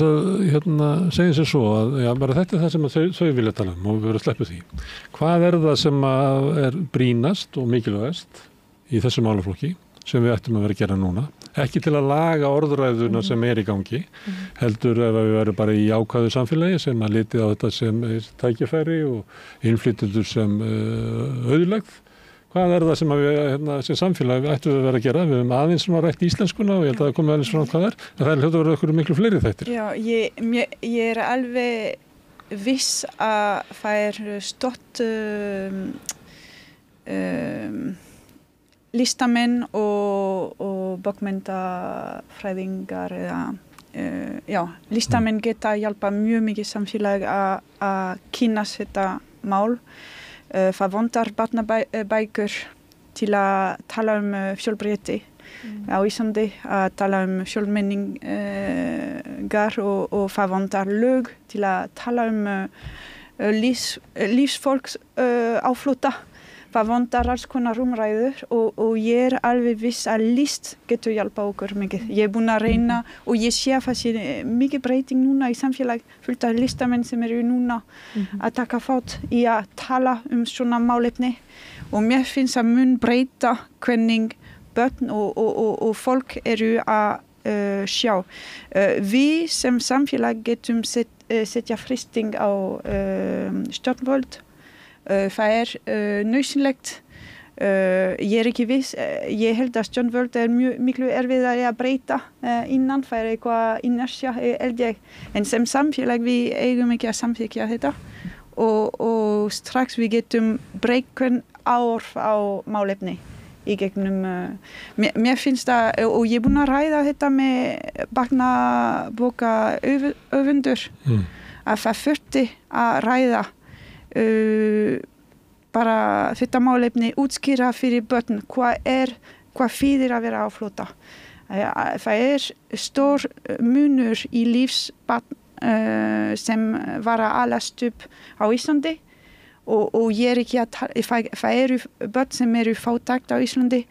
segja sér svo að bara þetta er það sem þau vilja tala og við verðum að sleppa því. Hvað er það sem er brýnast og mikilvægast í þessu málaflokki sem við ættum að vera að gera núna? Ekki til að laga orðræðuna sem er í gangi, heldur ef við verum bara í ákvæðu samfélagi sem að litið á þetta sem tækifæri og innflytjendur sem auðlegð. Hvað er það sem við sem samfélag ættum við að vera að gera? Við höfum aðeins svona rætt íslenskuna og ég held að það komið aðeins frá hvað en það er hljótt að vera okkur miklu fleiri þættir. Já, ég alveg viss að það stótt listamenn og bókmenntafræðingar eða listamenn geta hjálpa mjög mikið samfélag að kynast þetta mál. Það vantar barnabækur til að tala fjölbreytni á Íslandi, að tala fjölmenningar og það vantar lög til að tala lífsfólks á flótta. Það vantar alls konar umræður og ég alveg viss að list getur hjálpa okkur mikið. Ég búin að reyna og ég sé að það sé mikið breyting núna í samfélag, fullt af listamenn sem eru núna að taka þátt í að tala svona málefni og mér finnst að mun breyta hvernig börn og fólk eru að sjá. Við sem samfélag getum setja frysting á stjórnvöld. Það nauðsynlegt. Ég ekki viss, ég held að stjórnvöld miklu erfiðari að breyta innan, það eitthvað inertia held ég. En sem samfélag við eigum ekki að samþykkja þetta og strax við getum breytt hvern áorf á málefni í gegnum. Mér finnst það, og ég búin að ræða þetta með barnabóka öfundur, að það þurfti að ræða bara þetta málefni útskýra fyrir börn hvað þýðir að vera á flótta. Það stór munur í lífsbarn sem var að alast upp á Íslandi og ég ekki að það eru börn sem eru fátækt á Íslandi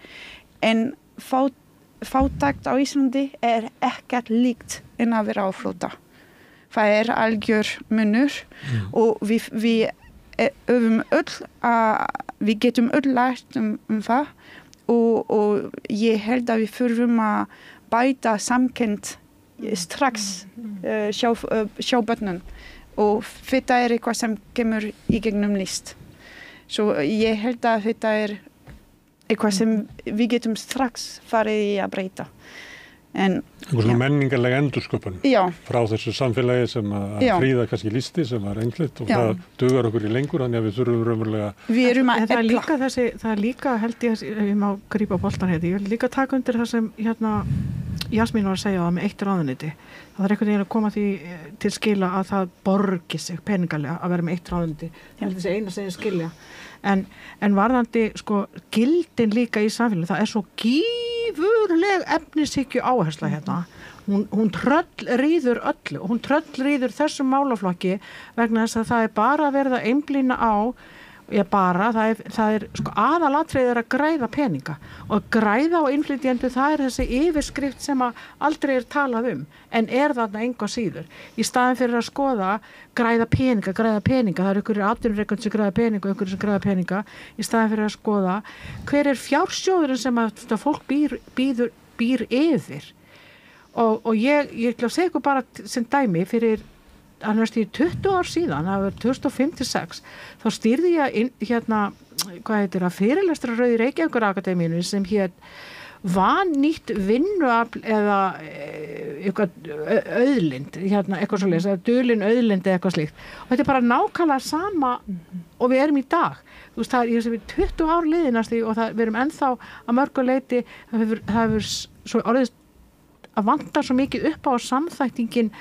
en fátækt á Íslandi ekkert líkt en að vera á flótta. Það algjör munur og við öfum öll að við getum öll lært það og ég held að við þurfum að bæta samkennd strax sjá börnum og þetta eitthvað sem kemur í gegnum list. Svo ég held að þetta eitthvað sem við getum strax farið í að breyta. Einhver svona menningarleg endursköpun frá þessu samfélagi sem að fríða kannski listi sem var einhlitt og það dugar okkur í lengur þannig að við þurfum raunverulega það er líka held ég má grípa boltan ég vil líka taka undir það sem Jasmín var að segja það með eitt ráðuneyti það er einhvern veginn að koma því til skila að það borgi sig peningalega að vera með eitt ráðuneyti það er þessi eina sem ég skilja en varðandi gildin líka í samfélagi það svo gífurleg efnishyggju áhersla hérna hún tröllríður öllu og hún tröllríður þessum málaflokki vegna þess að það bara verið að einblína á það aðalatriðið að græða peninga og peninga á innflytjendur það þessi yfirskrift sem aldrei talað en þarna enga síður í staðin fyrir að skoða græða peninga það einhverjir atvinnurekendur sem græða peninga og einhverjir sem græða peninga í staðin fyrir að skoða hver fjársjóðurinn sem að fólk býr yfir og ég ætla að segja ykkur bara sem dæmi fyrir annars í 20 ár síðan, það var 2005-06 þá stýrði ég fyrirlestra rauð í Reykjavíkur Akademíunni sem hét vannýtt vinnuafl eða eitthvað auðlind eitthvað svoleiðis, eða dulin auðlind eða eitthvað slíkt og þetta bara nákvæmlega sama og við erum í dag þú veist, það er 20 ár liðinast og við erum ennþá að mörgu leyti það hefur svo orðið að vantar svo mikið upp á að samþættingin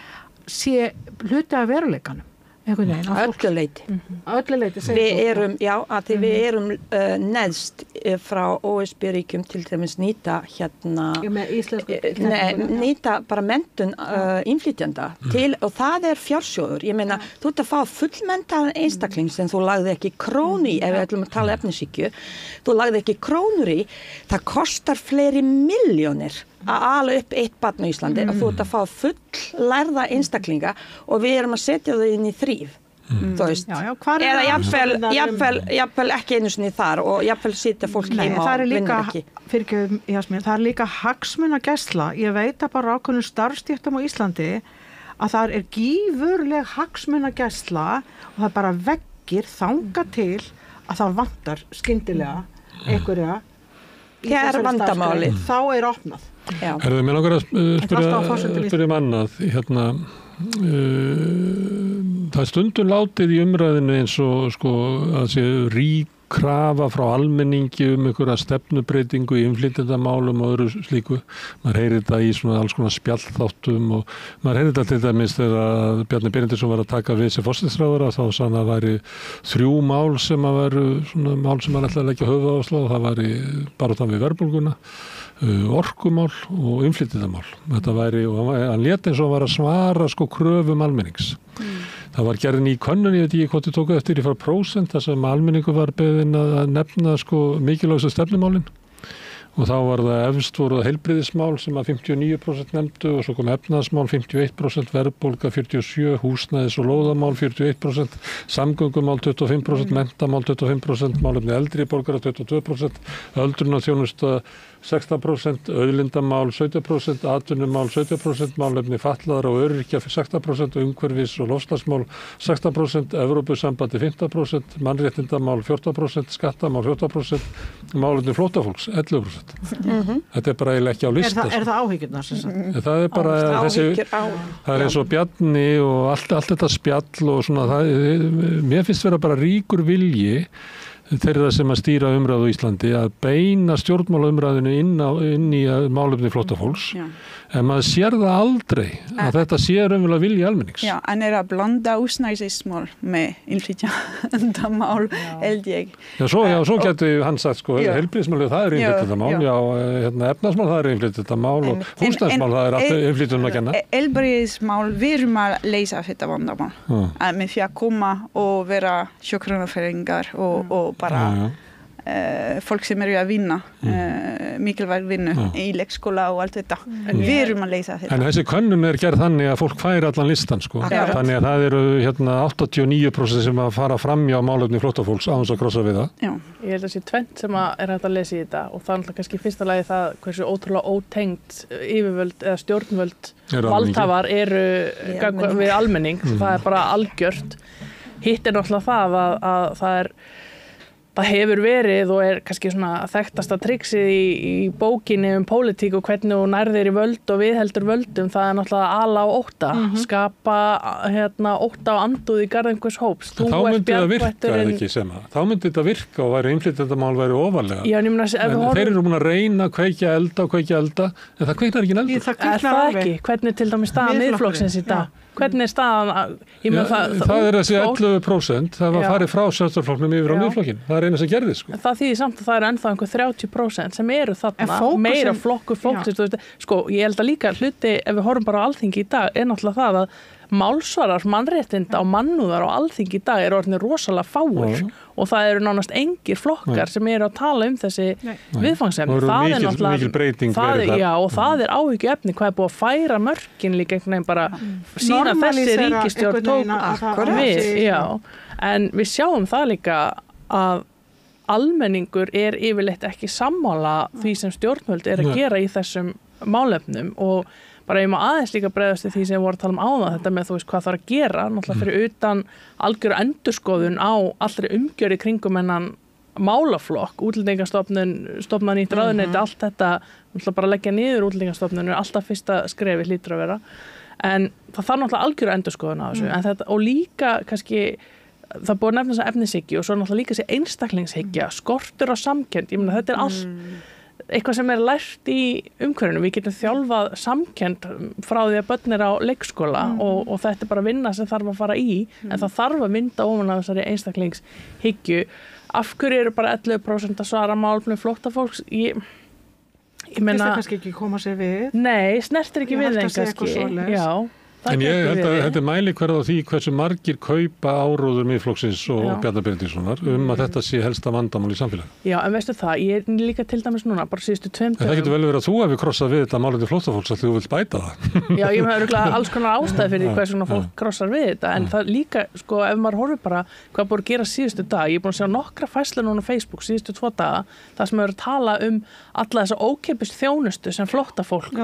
sé hluti af veruleikanum. Öllu leyti. Öllu leyti. Við erum, við erum neðst frá OSB-ríkjum til dæmis nýta nýta bara menntun innflytjenda til, og það fjársjóður. Ég meina, þú ert að fá fullmenntaðan einstakling sem þú lagði ekki krónu í, ef við ætlum að tala efnishyggju, þú lagði ekki krónur í, það kostar fleiri milljónir að ala upp eitt barn á Íslandi og þú ert að fá full-lærða einstaklinga og við erum að setja þau inn í þrýf. Þú veist, eða jafnvel ekki einu sinni þar og jafnvel sitja fólk heima og vinnur ekki. Það líka hagsmunagæsla. Ég veit að bara ákveðnum starfsstéttum á Íslandi að það gífurleg hagsmunagæsla og það bara veggir þanga til að það vantar skyndilega einhverja í þessari vandamáli. Þá opnað. Mér langar að spyrja annað. Það stundum látið í umræðinu eins og að sé rík krafa frá almenningi einhverja stefnubreitingu í innflytjendamálum og öðru slíku. Maður heyrir þetta í svona alls konar spjallþáttum og maður heyrir þetta til dæmis þegar Bjarni Benediktsson var að taka við sem forsætisráðherra, þá sann að það væri 3 mál sem að væru svona mál sem maður ætlaði að leggja höfuðáherslu á. Það væri baráttan við verðbólguna, orkumál og innflytjendamál. Þetta væri, og hann lét eins og hann var að svara kröfum almennings. Það var gerð ný könnun, ég veit ekki hvort þið tóku eftir í frá prósent, þar sem almenningu var beðinn að nefna mikilvægstu stefnumálin. Og þá var það efst voru heilbrigðismál sem að 59% nefndu og svo kom efnahagsmál 51%, verðbólga 47%, húsnæðis og lóðamál 41%, samgöngumál 25%, menntamál 25%, málefni eldri borgara 22%, öldrunarþjónusta 16%, auðlindamál 17%, atvinnumál 17%, málefni fatlaðra og öryrkja 16%, umhverfis og loftslagsmál 16%, Evrópusambandi 15%, mannréttindamál 14%, skattamál 14%, málefni flóttafólks 11%. Þetta bara eiginlega ekki á lista. Er það áhyggjurnar? Það bara það eins og Bjarni og allt þetta spjall og svona mér finnst vera bara ríkur vilji þeirra sem að stýra umræðu í Íslandi að beina stjórnmálaumræðinu inn í málefni flóttafólks. En maður sér það aldrei að þetta sé raunverulega vilji almennings. Já, en að blanda húsnæðismál með innflytjendamál, held ég. Svo getur hann sagt, heilbrigðismál, það innflytjendamál, efnahagsmál, það innflytjendamál og húsnæðismál, það allt innflytjendum að kenna. Heilbrigðismál, við erum að leysa þetta vandamál. Með því að koma og vera hjúkrunarfræðingar og bara fólk sem eru að vinna mikilvæg vinnu í leikskóla og allt þetta. Við erum að leysa þetta. En þessi könnun gerð þannig að fólk færi allan listan þannig að það eru 89% sem að fara fram hjá málefni flóttafólks á þess að krossa við það. Já. Ég held að sé tvennt sem að hægt að lesa í þetta og það er náttúrulega kannski fyrsta lagi það hversu ótrúlega ótengt yfirvöld eða stjórnvöld valdhafar eru við almenning. Það bara algjört. Hitt náttúrulega það að það hefur verið og kannski svona þekktasta triksið í bókinni pólitík og hvernig þú nærðir í völd og viðheldur völdum, það náttúrulega ala á ótta, skapa ótta og andúð í garð einhvers hóps. Þá myndi það virka eða ekki sem það. Þá myndi þetta virka og innflytjendamál væri ofarlega. Já, en þeir eru búin að reyna að kveikja elda, en það kveiknar ekki eldur. Það ekki? Hvernig til dæmis staðan Miðflokksins í dag? Hvernig staðan? Það þessi 11%, það var farið frá Sjálfstæðisflokknum yfir á Miðflokkinn. Það eina sem gerði. Það þýðir samt að það eru ennþá einhver 30% sem eru þarna, meira flokkur fólksins. Ég held að líka hluti, ef við horfum bara á Alþingi í dag, náttúrulega það að málsvarar, mannréttinda og mannúðar á Alþingi í dag eru orðnir rosalega fáir og það eru nánast engir flokkar sem eru að tala þessi viðfangsefni. Það er mikil breyting verið þar. Já, og það áhyggjuefni hvað búið að færa mörkin líka einhvern veginn bara síðan þessi ríkisstjórn tók við. Já, en við sjáum það líka að almenningur yfirleitt ekki sammála því sem stjórnvöld að gera í þessum málefnum og bara ég má aðeins líka bregðast til því sem við vorum að tala áðan, þetta með hvað þarf að gera, náttúrulega fyrir utan algjöru endurskoðun á allri umgjörð í kringum hennan málaflokk, útlendingastofnun, stofna nýtt ráðuneyti, allt þetta, náttúrulega bara leggja niður útlendingastofnun alltaf fyrsta skrefi hlýtur að vera, en það þarf náttúrulega algjöru endurskoðun á þessu, en þetta, og líka kannski, það búið að nefna þess að efnishyggju og svo náttúrulega líka þessi einstaklingshyggja, skortur á samkennd, ég meina þetta allt eitthvað sem lært í umhverfinu. Við getum þjálfað samkennd frá því að börn á leikskóla og þetta bara vinna sem þarf að fara í, en það þarf að vinda ofan af þessari einstaklingshyggju. Af hverju eru bara 11% að svara málefnum flóttafólks? Ég meina... Það kannski ekki koma sér við? Nei, snertir ekki við þeim kannski. Já. En ég held að þetta mælikvarði á því hversu margir kaupa áróður Miðflokksins og Bjarna Benediktssonar að þetta sé helsta vandamál í samfélagi. Já, en veistu það, ég er líka til dæmis núna, bara síðustu 2 dögum. Það getur vel verið að þú hefur krossað við þetta málefni flóttafólks að þú vilt bæta það. Já, ég með örugglega alls konar ástæði fyrir því hvers svona fólk krossar við þetta, en það líka, sko, ef maður horfir bara hvað búið að gera síðustu dag, ég er búin að sjá nokkra færslu núna á Facebook síðustu 2 daga, það sem er að tala alla þessa ókeypis þjónustu sem flóttafólk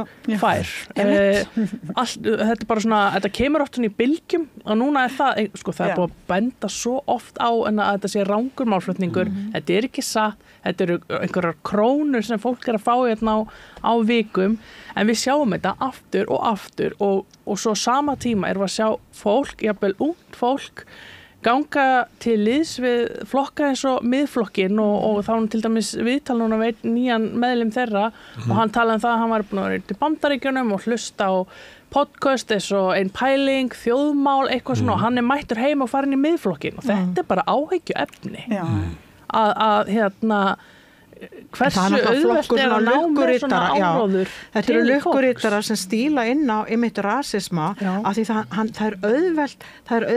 fær. Þetta er bara svona, þetta kemur oft svona í bylgjum og núna er það, sko, það er búið að benda svo oft á en að þetta sé rangur málflutningur, þetta er ekki satt, þetta eru einhverjar krónur sem fólk er að fá hérna á vikum, en við sjáum þetta aftur og aftur og svo sama tíma erum við að sjá fólk, jafnvel ungt fólk, ganga til liðs við flokka eins og Miðflokkinn og þá til dæmis viðtal núna veit nýjan meðlim þeirra og hann talaði það að hann var búin að vera til Bandaríkjunum og hlusta á podcast eins og ein pæling, þjóðmál, eitthvað svona og hann er mættur heim og farin í Miðflokkinn og þetta er bara áhyggjuefni að hérna hversu auðvelt er að ná með svona áróður. Þetta eru lukkurittara sem stíla inn á einmitt rasisma af því það er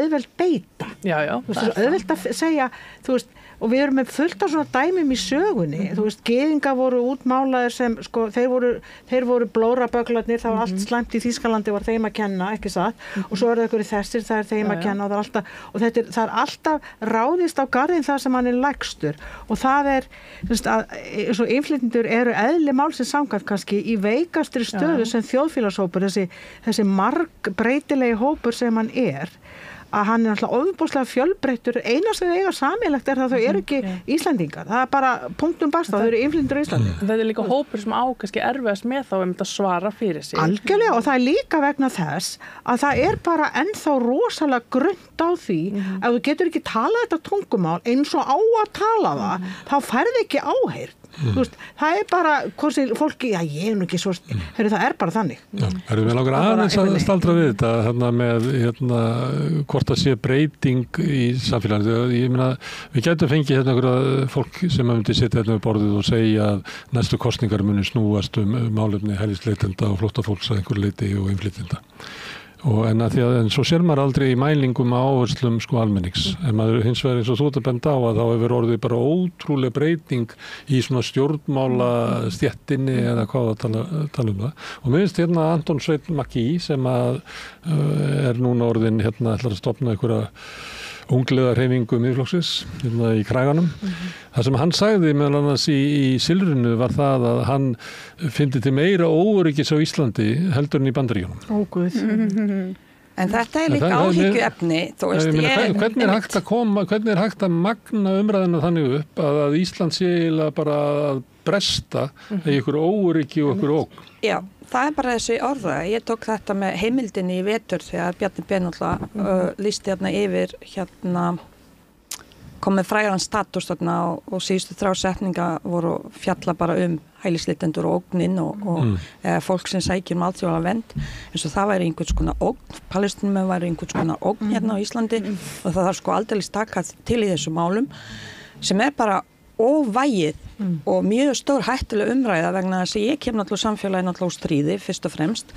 auðvelt beita. Já, það er auðvelt að segja, þú veist, og við erum með fullt af svona dæmum í sögunni, þú veist, gyðingar voru útmálaðir sem, sko, þeir voru blórabögglarnir, það var allt slæmt í Þýskalandi var þeim að kenna, ekki satt, og svo eru það þessir, það er þeim að kenna og það er alltaf ráðist á garðin það sem hann er lægstur og það er, þú veist, svo innflytjendur eru eðli málsins samkvæmt kannski í veikastri stöðu sem þjóðfélagshópur, þessi margbreytilegi hópur sem hann er, að hann er náttúrulega ofboðslega fjölbreyttur, eina sem þau eiga sameiginlegt er það þau eru ekki Íslendingar, það er bara punktum basta, þau eru innflytjendur í Íslandi. Þetta er líka hópur sem á kannski erfiðast með þá að svara fyrir sig. Algjörlega, og það er líka vegna þess að það er bara ennþá rosalega grunnt á því ef þú getur ekki talað þetta tungumál eins og á að tala það, þá færði ekki áheyrt. Þú veist, það er bara fólki, já ég er nú ekki svo það er bara þannig. Erum við langar aðeins að staldra við þetta hérna með hvort það sé breyting í samfélaginu. Ég meina, við gætum fengið hérna einhverja fólk sem myndi sitja hérna við borðið og segja að næstu kosningar muni snúast málefni hælisleitenda og flóttafólks að einhverju leyti og innflytjenda. En svo sér maður aldrei í mælingum á áherslum sko almennings. En maður hins vegar eins og þú ert að benda á að þá hefur orðið bara ótrúlega breyting í svona stjórnmála stéttinni eða hvað að tala það. Og mér finnst hérna Anton Sveinn Mackey sem að er núna orðin hérna ætlar að stofna einhverja unglega hreyfingu Miðflokksins hérna í Kræganum. Það sem hann sagði meðal annars í Silfrinu var það að hann fyndi til meira óöryggis á Íslandi heldur en í Bandaríkjunum. Ó, guð. En þetta er líka áhyggjuefni, þú veist. Hvernig er hægt að magna umræðina þannig upp að Ísland sé eiginlega bara að bresta í ykkur óöryggi og ykkur ógn? Já. Það er bara þessi orða. Ég tók þetta með heimildinni í vetur þegar Bjarni Ben lýsti hérna yfir komið frægan status þarna og síðustu 3 setningar voru fjalla bara hælisleitendur og ógnin og fólk sem sækir alþjóðlega vernd eins og það væri einhvers konar ógn, Palestínumenn væri einhvers konar ógn hérna á Íslandi og það þarf sko aldeilis taka til í þessu málum sem er bara óvægið og mjög stór hættuleg umræða vegna þess að ég kem náttúrulega samfélagi náttúrulega úr stríði fyrst og fremst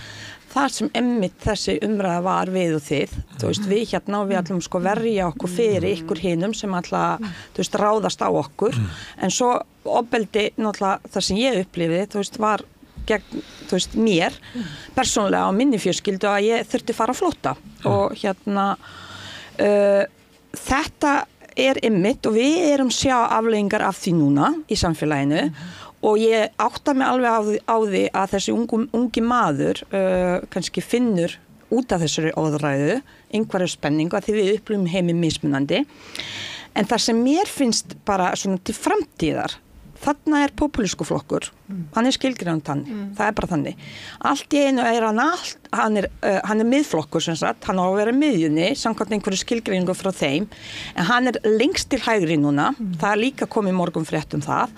þar sem einmitt þessi umræða var við og þið, þú veist, við hérna og við ætlum sko verja okkur fyrir ykkur hinum sem alltaf, þú veist, ráðast á okkur en svo ofbeldi náttúrulega það sem ég upplifði, þú veist, var gegn, þú veist, mér persónulega á minni fjölskyldu að ég þurfti fara að flótta og hérna þetta er einmitt og við erum sjá afleiðingar af því núna í samfélaginu og ég átta mig alveg á því að þessi ungi maður kannski finnur út af þessari orðræðu einhverju spenningu að því við upplifum heiminn mismunandi en það sem mér finnst bara svona til framtíðar þarna er populísku flokkur hann er skilgreind þannig, það er bara þannig allt í einu er hann er miðflokkur sem sagt, hann á að vera miðjunni samkvæmt einhverju skilgreiningu frá þeim en hann er lengst til hægri núna það er líka komið morgunfrétt það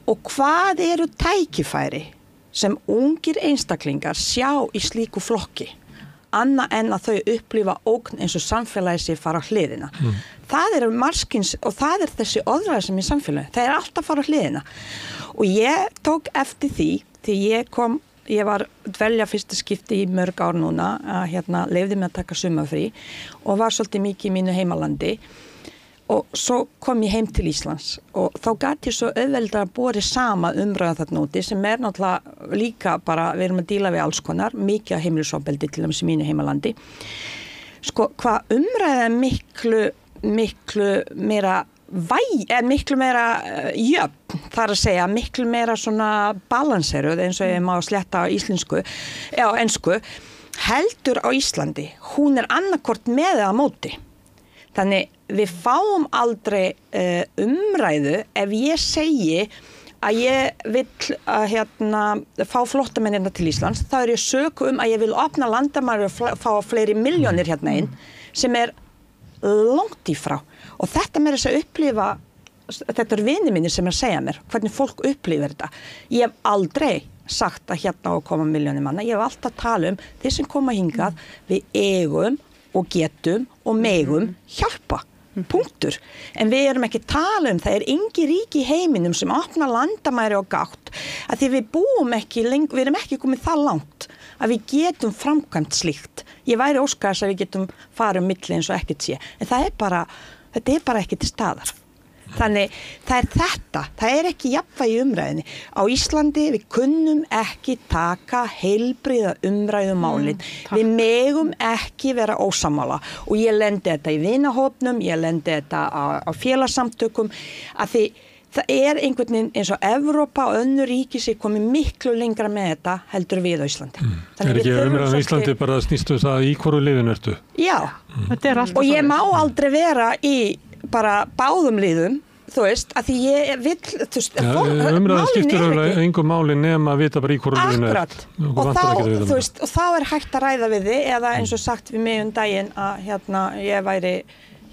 Og hvað eru tækifæri sem ungir einstaklingar sjá í slíku flokki, annað en að þau upplifa ógn eins og samfélagi sé fara á hliðina. Það eru marskins og það er þessi orðræða sem í samfélagi. Það er alltaf fara á hliðina. Og ég tók eftir því ég var dvelja fyrsta skipti í mörg ár núna að leyfði mig að taka sumarfrí og var svolítið mikið í mínu heimalandi og svo kom ég heim til Íslands og þá gat ég svo auðveldar að bori sama umræða þarna úti sem er náttúrulega líka bara, við erum að díla við alls konar, mikið að heimilisofbeldi til dæmis í mínu heimalandi. Sko, hvað umræða er miklu meira miklu meira jöfn, þar að segja, miklu meira svona balanseruð eins og ég má sletta á íslensku, ensku, heldur á Íslandi. Hún er annarkvort með eða móti. Þannig við fáum aldrei umræðu ef ég segi að ég vill fá flóttamennina til Íslands, þá er ég söku að ég vil opna landamæri og fá fleiri milljónir inn sem er langt í frá. Og þetta með þess að upplifa, þetta er vinir mínir sem að segja mér, hvernig fólk upplifir þetta. Ég hef aldrei sagt að á að koma milljónir manna, ég hef alltaf tala þeir sem koma hingað, við eigum og getum og megum hjálpa. Punktur. En við erum ekki tala það er engi ríki í heiminum sem opna landamæri og gátt, að því við búum ekki við erum ekki komið það langt að við getum framkvæmt slíkt. Ég væri óskast að við getum farið milli eins og ekkert sé, en þetta er bara ekki til staðar. Þannig það er ekki jafnvægi í umræðinni. Á Íslandi við kunnum ekki taka heilbrigða umræðu málin. Við megum ekki vera ósammála og ég lendi þetta í vinahópnum, ég lendi þetta á félagssamtökum að því það er einhvern veginn eins og Evrópa og önnur ríki sem komið miklu lengra með þetta heldur við á Íslandi. Er ekki umræðan á Íslandi bara snýstu það í hvoru liðinu ertu? Já, og ég má aldrei vera í bara báðum liðum, þú veist, að því ég vill, þú veist, umræðan skiptir engum máli nema að vita bara í hvoru liðinu er. Og þá er hægt að ræða við þig eða eins og sagt við mig daginn að ég væri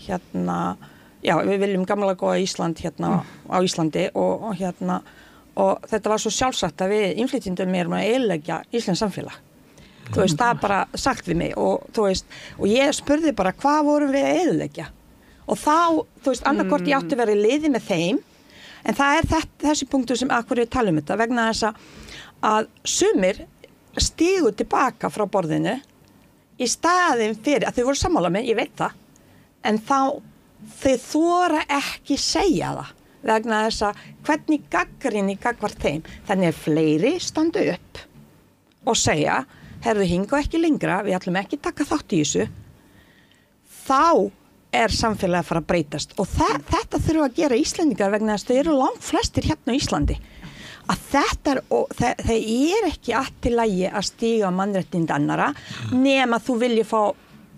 já, við viljum gamla góða Ísland á Íslandi og þetta var svo sjálfsagt að við innflytjendum erum að eyðileggja Íslands samfélag. Þú veist, það bara sagt við mig og þú veist, og ég spurði bara hvað vorum við að eyðileggja? Og þá, þú veist, annarkvort ég átti að vera í liði með þeim, en það er þessi punktur sem akkur við talum þetta, vegna þess að sumir stígu tilbaka frá borðinu í staðin fyrir, að þau voru sammála með, ég veit það, en þá þau þora ekki segja það, vegna þess að hvernig gagnrýni gagnvart þeim, þannig að fleiri standa upp og segja, herðu hinga ekki lengra, við ætlum ekki taka þátt í þessu, þá er samfélagi að fara að breytast og þetta þurfa að gera Íslendingar vegna þess að þau eru langt flestir hérna á Íslandi að þetta það er ekki allt í lagi að stíga mannréttindi annara nema þú vilji fá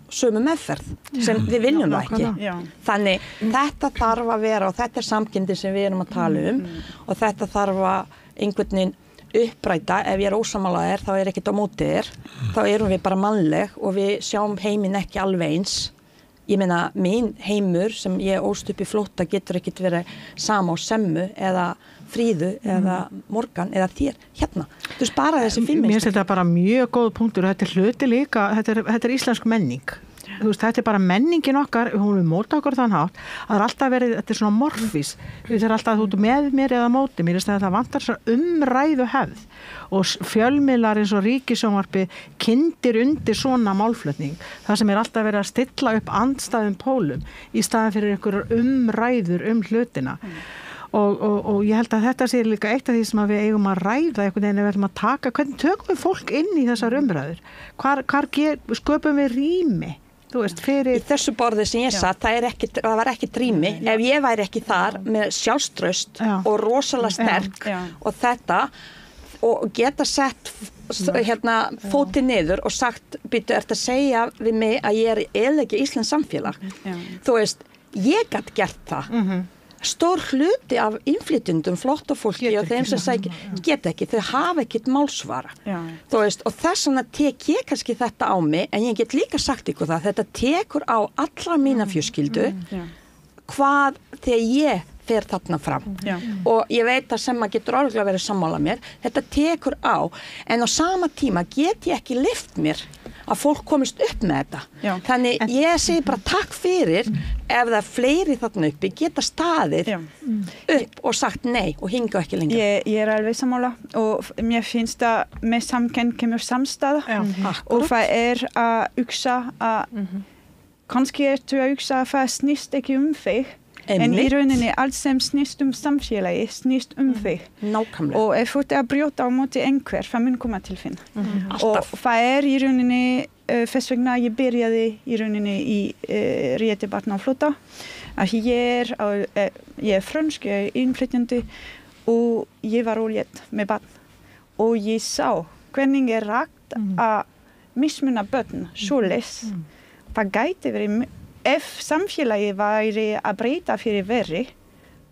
sömu meðferð sem við viljum það ekki. Þannig þetta þarf að vera og þetta er samkynndi sem við erum að tala og þetta þarf að einhvern veginn uppræta, ef ég er ósamála þá er ekkert á móti þá erum við bara mannleg og við sjáum heiminn ekki alveg eins. Ég meina, mín heimur sem ég ólst upp í flótta getur ekkert verið sama á Semmu eða Fríðu eða Morgan eða þér hérna. Þú veist bara þessi fimm. Mér finnst þetta bara mjög góð punktur. Þetta er hluti líka, þetta er íslensk menning. Þú veist, þetta er bara menningin okkar, hún er móta okkur þann hátt, að það er alltaf verið, þetta er svona morfís, þetta er alltaf þú ert með mér eða móti mér, það vantar svona umræðu hefð og fjölmiðlar eins og Ríkissjónvarpi kyndir undir svona málflutning, það sem er alltaf verið að stilla upp andstæðum pólum í staðan fyrir einhverjar umræður hlutina. Og ég held að þetta sé líka eitt af því sem við eigum að ræða einhvern veginn við ætlum að taka, hvernig tökum við fólk inn í þessar umræður? Hvar sköpum við rými? Þú veist, fyrir... Í þessu borði sem ég satt, það var ekki rými. Ef ég væri ekki þar með sjálfstraust og rosalega sterk og þetta og geta sett fótið niður og sagt, byrju, ertu að segja við mig að ég er eyðileggja Íslands samfélag? Þú veist, ég gat gert það. Stór hluti af innflytjendum, flóttafólki og þeim sem segja, geta ekki, þau hafa ekkert málsvara. Þú veist, og þess vegna tek ég kannski þetta á mig, en ég get líka sagt ykkur það, þetta tekur á allra mína fjölskyldu, hvað þegar ég fer þarna fram Já. og ég veit að sem að getur alveg verið sammála mér, þetta tekur á en á sama tíma get ég ekki lyft mér að fólk komist upp með þetta. Já. Þannig ég segi bara takk fyrir ef það fleiri þarna uppi geta staðið upp og sagt nei og hinga ekki lengur. Ég alveg sammála og mér finnst að með samkennd kemur samstæða og það að hugsa að kannski ertu að hugsa að það snýst ekki þig en í rauninni allt sem snýst samfélagi snýst þig. Nákvæmlega. Og ef þú ert að brjóta á móti einhver, það mun koma til þín. Og það í rauninni þess vegna ég byrjaði í rauninni í rétti barna á flótta. Að ég frönsk, ég innflytjandi og ég var ólétt með barn. Og ég sá hvernig rægt að mismuna börn svoleiðis. Það gæti verið ef samfélagi væri að breyta fyrir verri,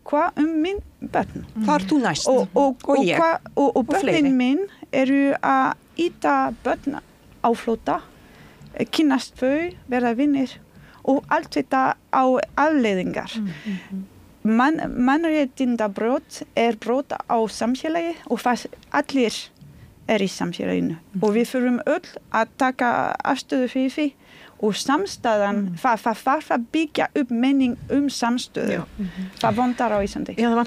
hvað minn börn? Hvað þú næst? Og ég. Og börnin minn eru að íta börn á flótta, kynnast þau, verða vinnir og allt þetta á afleiðingar. Mannréttindabrot brot á samfélagi og allir í samfélaginu. Og við þurfum öll að taka afstöðu fyrir því og samstæðan, það þarf að byggja upp menning samstöðu. Það vantar á Íslandi. Já, það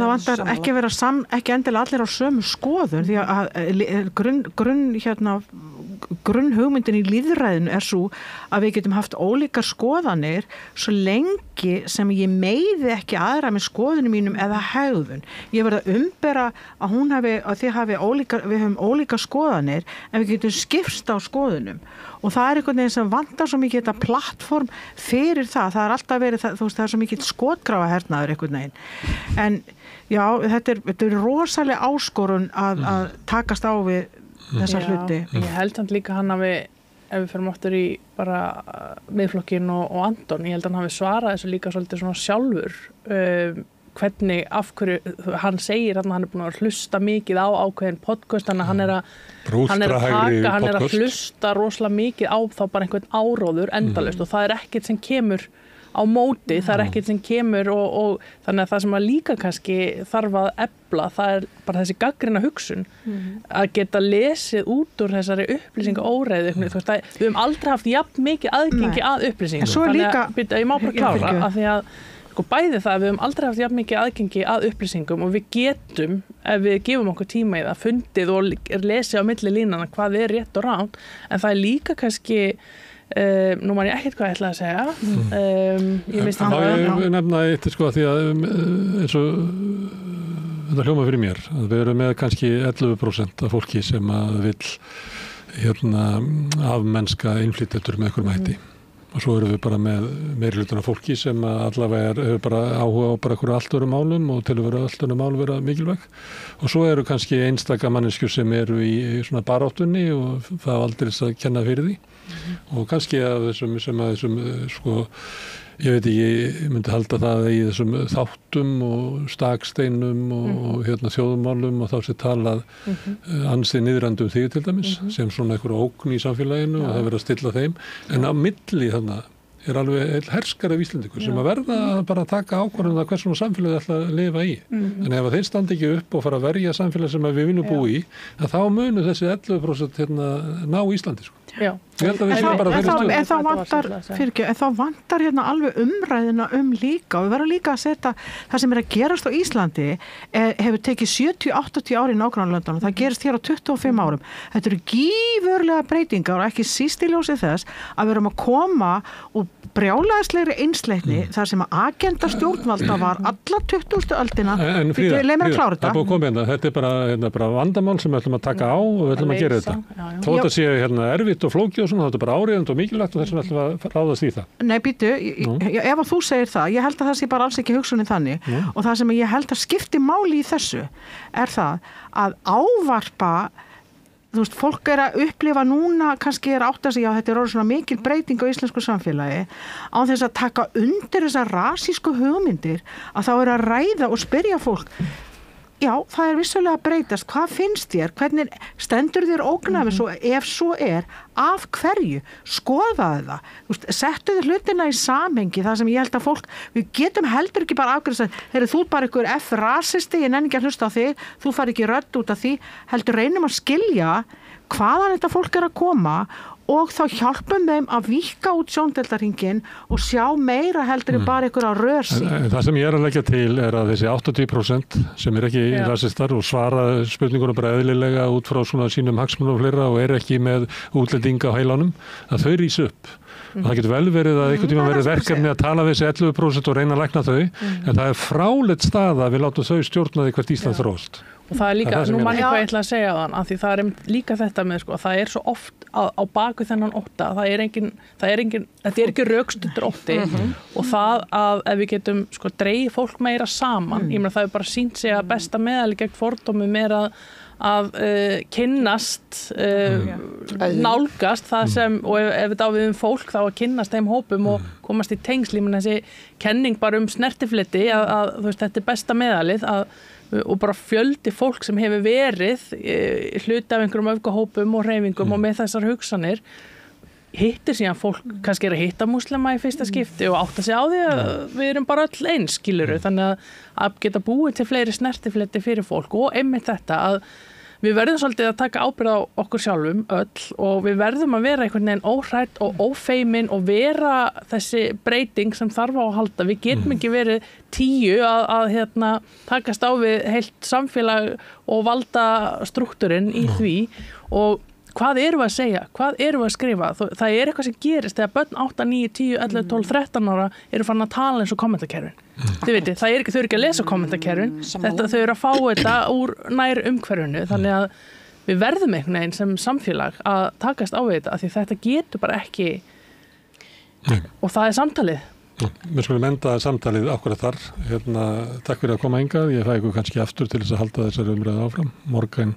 vantar ekki vera ekki endilega allir á sömu skoðun því að grunn hugmyndin í lýðræðinu svo að við getum haft ólíkar skoðanir svo lengi sem ég meiði ekki aðra með skoðunum mínum eða hegðun. Ég verð að umbera að við höfum ólíkar skoðanir en við getum skipst á skoðunum og það einhvern veginn sem vantar svo mikið þetta plattform fyrir það er alltaf verið það svo mikið skotgrafa hernaður einhvern veginn. En já, þetta er rosalega áskorun að takast á við þessa hluti. Ég held hann líka hann hafi, ef við fyrir áttur í bara miðflokkin og Anton, ég held hann hafi svarað þessu líka svolítið svona sjálfur, hvernig, af hverju hann segir að hann búin að hlusta mikið á ákveðin podcast, þannig að hann að hlusta rosalega mikið á þá bara einhvern áróður endalaust og það ekkert sem kemur á móti, það ekkert sem kemur og þannig að það sem að líka kannski þarf að efla, það bara þessi gagnrýna hugsun að geta lesið út úr þessari upplýsingaóreiðu. Við höfum aldrei haft jafn mikið aðgengi að upplýsingum. Þannig að ég má bara klára af því að bæði það að við höfum aldrei haft jafn mikið aðgengi að upplýsingum og við getum, ef við gefum okkur tíma í það, fundið og lesið á milli línana hvað rétt og rangt, en það líka kannski nú man ég ekkert hvað ég ætlaði að segja. Ég nefna eitt því að eins og þetta hljóma fyrir mér að við erum með kannski 11% af fólki sem að vill afmennska innflytjendur með einhverjum hætti. Og svo erum við bara með meirihlutan af fólki sem allavega hefur bara áhuga á bara einhverju allt öðrum málum og til að vera allt öðrum mál vera mikilvæg. Og svo eru kannski einstaka manneskjur sem eru í svona baráttunni og það er aldrei að kenna fyrir því. Og kannski að þessum sko, ég veit ekki, ég myndi halda það í þessum þáttum og staksteinum og þjóðmálum og þá sé talað ansið niðrandi því til dæmis sem svona einhverja ógn í samfélaginu og það verður að stilla þeim en á milli þannig alveg herskar af Íslendingur sem að verða að bara taka ákvörðun að hversum samfélagi ætla að lifa í. En ef þeir standi ekki upp og fara að verja samfélagi sem við viljum búa í, þá munu þessi 11% ná Íslandi sko. Já. Ég held að við séum bara fyrir stöðu. En þá vantar alveg umræðina líka og við verðum líka að setja það sem að gerast á Íslandi hefur tekið 70-80 ári í nágrannalöndunum, það gerist hér á 25 árum. Þetta eru gífurlega breytingar og ekki síst í ljósi þess að við erum að koma og brjálæðislegri einsleitni þar sem að agenda stjórnvalda var alla 20. öldina. En Fríða, það er búið að koma þetta er bara vandamál sem við ætlum að taka á og við ætlum að gera þetta. Þó þetta sé erfitt og flókið og svona, þetta er bara áríðandi og mikilvægt og þess vegna ætlum að ráðast í það. Nei, býtu, ef þú segir það, ég held að það sé bara alls ekki hugsunin þannig og það sem ég held að skipti máli í þessu það að ávarpa fólk að upplifa núna, kannski átt að segja að þetta orðið svona mikil breyting á íslensku samfélagi á þess að taka undir þessar rasísku hugmyndir að þá að ræða og spyrja fólk já, það vissulega að breytast. Hvað finnst þér? Hvernig stendur þér ógnafið svo, ef svo af hverju? Skoðaðu það. Settu þér hlutina í samhengi, það sem ég held að fólk, við getum heldur ekki bara afgræðast að þú bara ykkur rasisti, ég nenni ekki að hlusta á þig, þú fari ekki rödd út af því, heldur reynum að skilja hvaðan þetta fólk að koma og þá hjálpum þeim að víkka út sjóndeildarhringinn og sjá meira heldur en bara ykkur á rörsi. Það sem ég að leggja til að þessi 80% sem ekki rasistar og svara spurningunum bara eðlilega út frá svona sínum hagsmunum og fleira og ekki með útlendinga á heilanum, að þau rís upp. Það getur vel verið að einhvern tíma verið verkefni að tala við þessi 11% og reyna að lækna þau, en það fráleit staða að við látum þau stjórna því hvert Ísland þróast. Og það líka, nú mann hvað ég ætla að segja þann, af því það líka þetta með, það svo oft á baku þennan ótta, þetta er ekki rökstuddur ótti og það að ef við getum dreigið fólk meira saman, ég meina það er bara sýnt sig að besta meðal gegn fordómum að kynnast, nálgast það sem, og ef þetta á við fólk þá að kynnast þeim hópum og komast í tengsl, ég meina þessi kenning bara snertifleti að þú veist, þetta er besta meðalið og bara fjöldi fólk sem hefur verið hluti af einhverjum öfgahópum og hreyfingum og með þessar hugsanir hittir síðan fólk, kannski að hitta múslima í fyrsta skipti og átta sig á því að við erum bara öll eins, skilurðu, þannig að geta búið til fleiri snertifleti fyrir fólk og einmitt þetta að við verðum svolítið að taka ábyrgð á okkur sjálfum öll og við verðum að vera einhvern veginn óhrædd og ófeimin og vera þessi breyting sem þarf á að halda. Við getum ekki verið 10 að takast á við heilt samfélag og valda strúktúrinn í því og hvað erum við að segja? Hvað erum við að skrifa? Það er eitthvað sem gerist þegar börn 8, 9, 10, 11, 12, 13 ára eru farin að tala eins og kommentakerfin. Þið veitir, þau eru ekki að lesa kommentakerfin, þau eru að fá þetta úr nær umhverfinu, þannig að við verðum einhvern veginn sem samfélag að takast á þetta, af því þetta getur bara ekki og það er samtalið. Við skulum enda samtalið akkurat þar. Takk fyrir að koma hingað. Ég fæ ykkur kannski aftur til þess að halda þessari umræðu áfram. Morgan,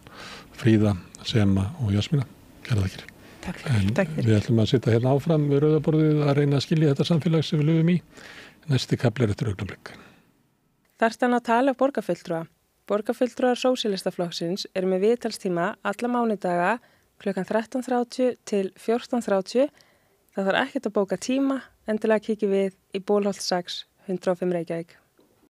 Fríða, Sema og Jasmína. Kæra þakkir. Takk fyrir. Við ætlum að sitja hérna áfram við rauðaborðið að reyna að skilja þetta samfélag sem við lifum í. Næsti kafli eftir augnablik. Þarftan að tala borgarfulltrúa. Borgarfulltrúar Sósíalistaflokksins eru með viðtalstíma alla mánudaga klukkan 13:30 til 14:30. Það þarf ekkert að bóka tíma, endilega kíkjum við í Bólholt 6, 105 Reykjavík.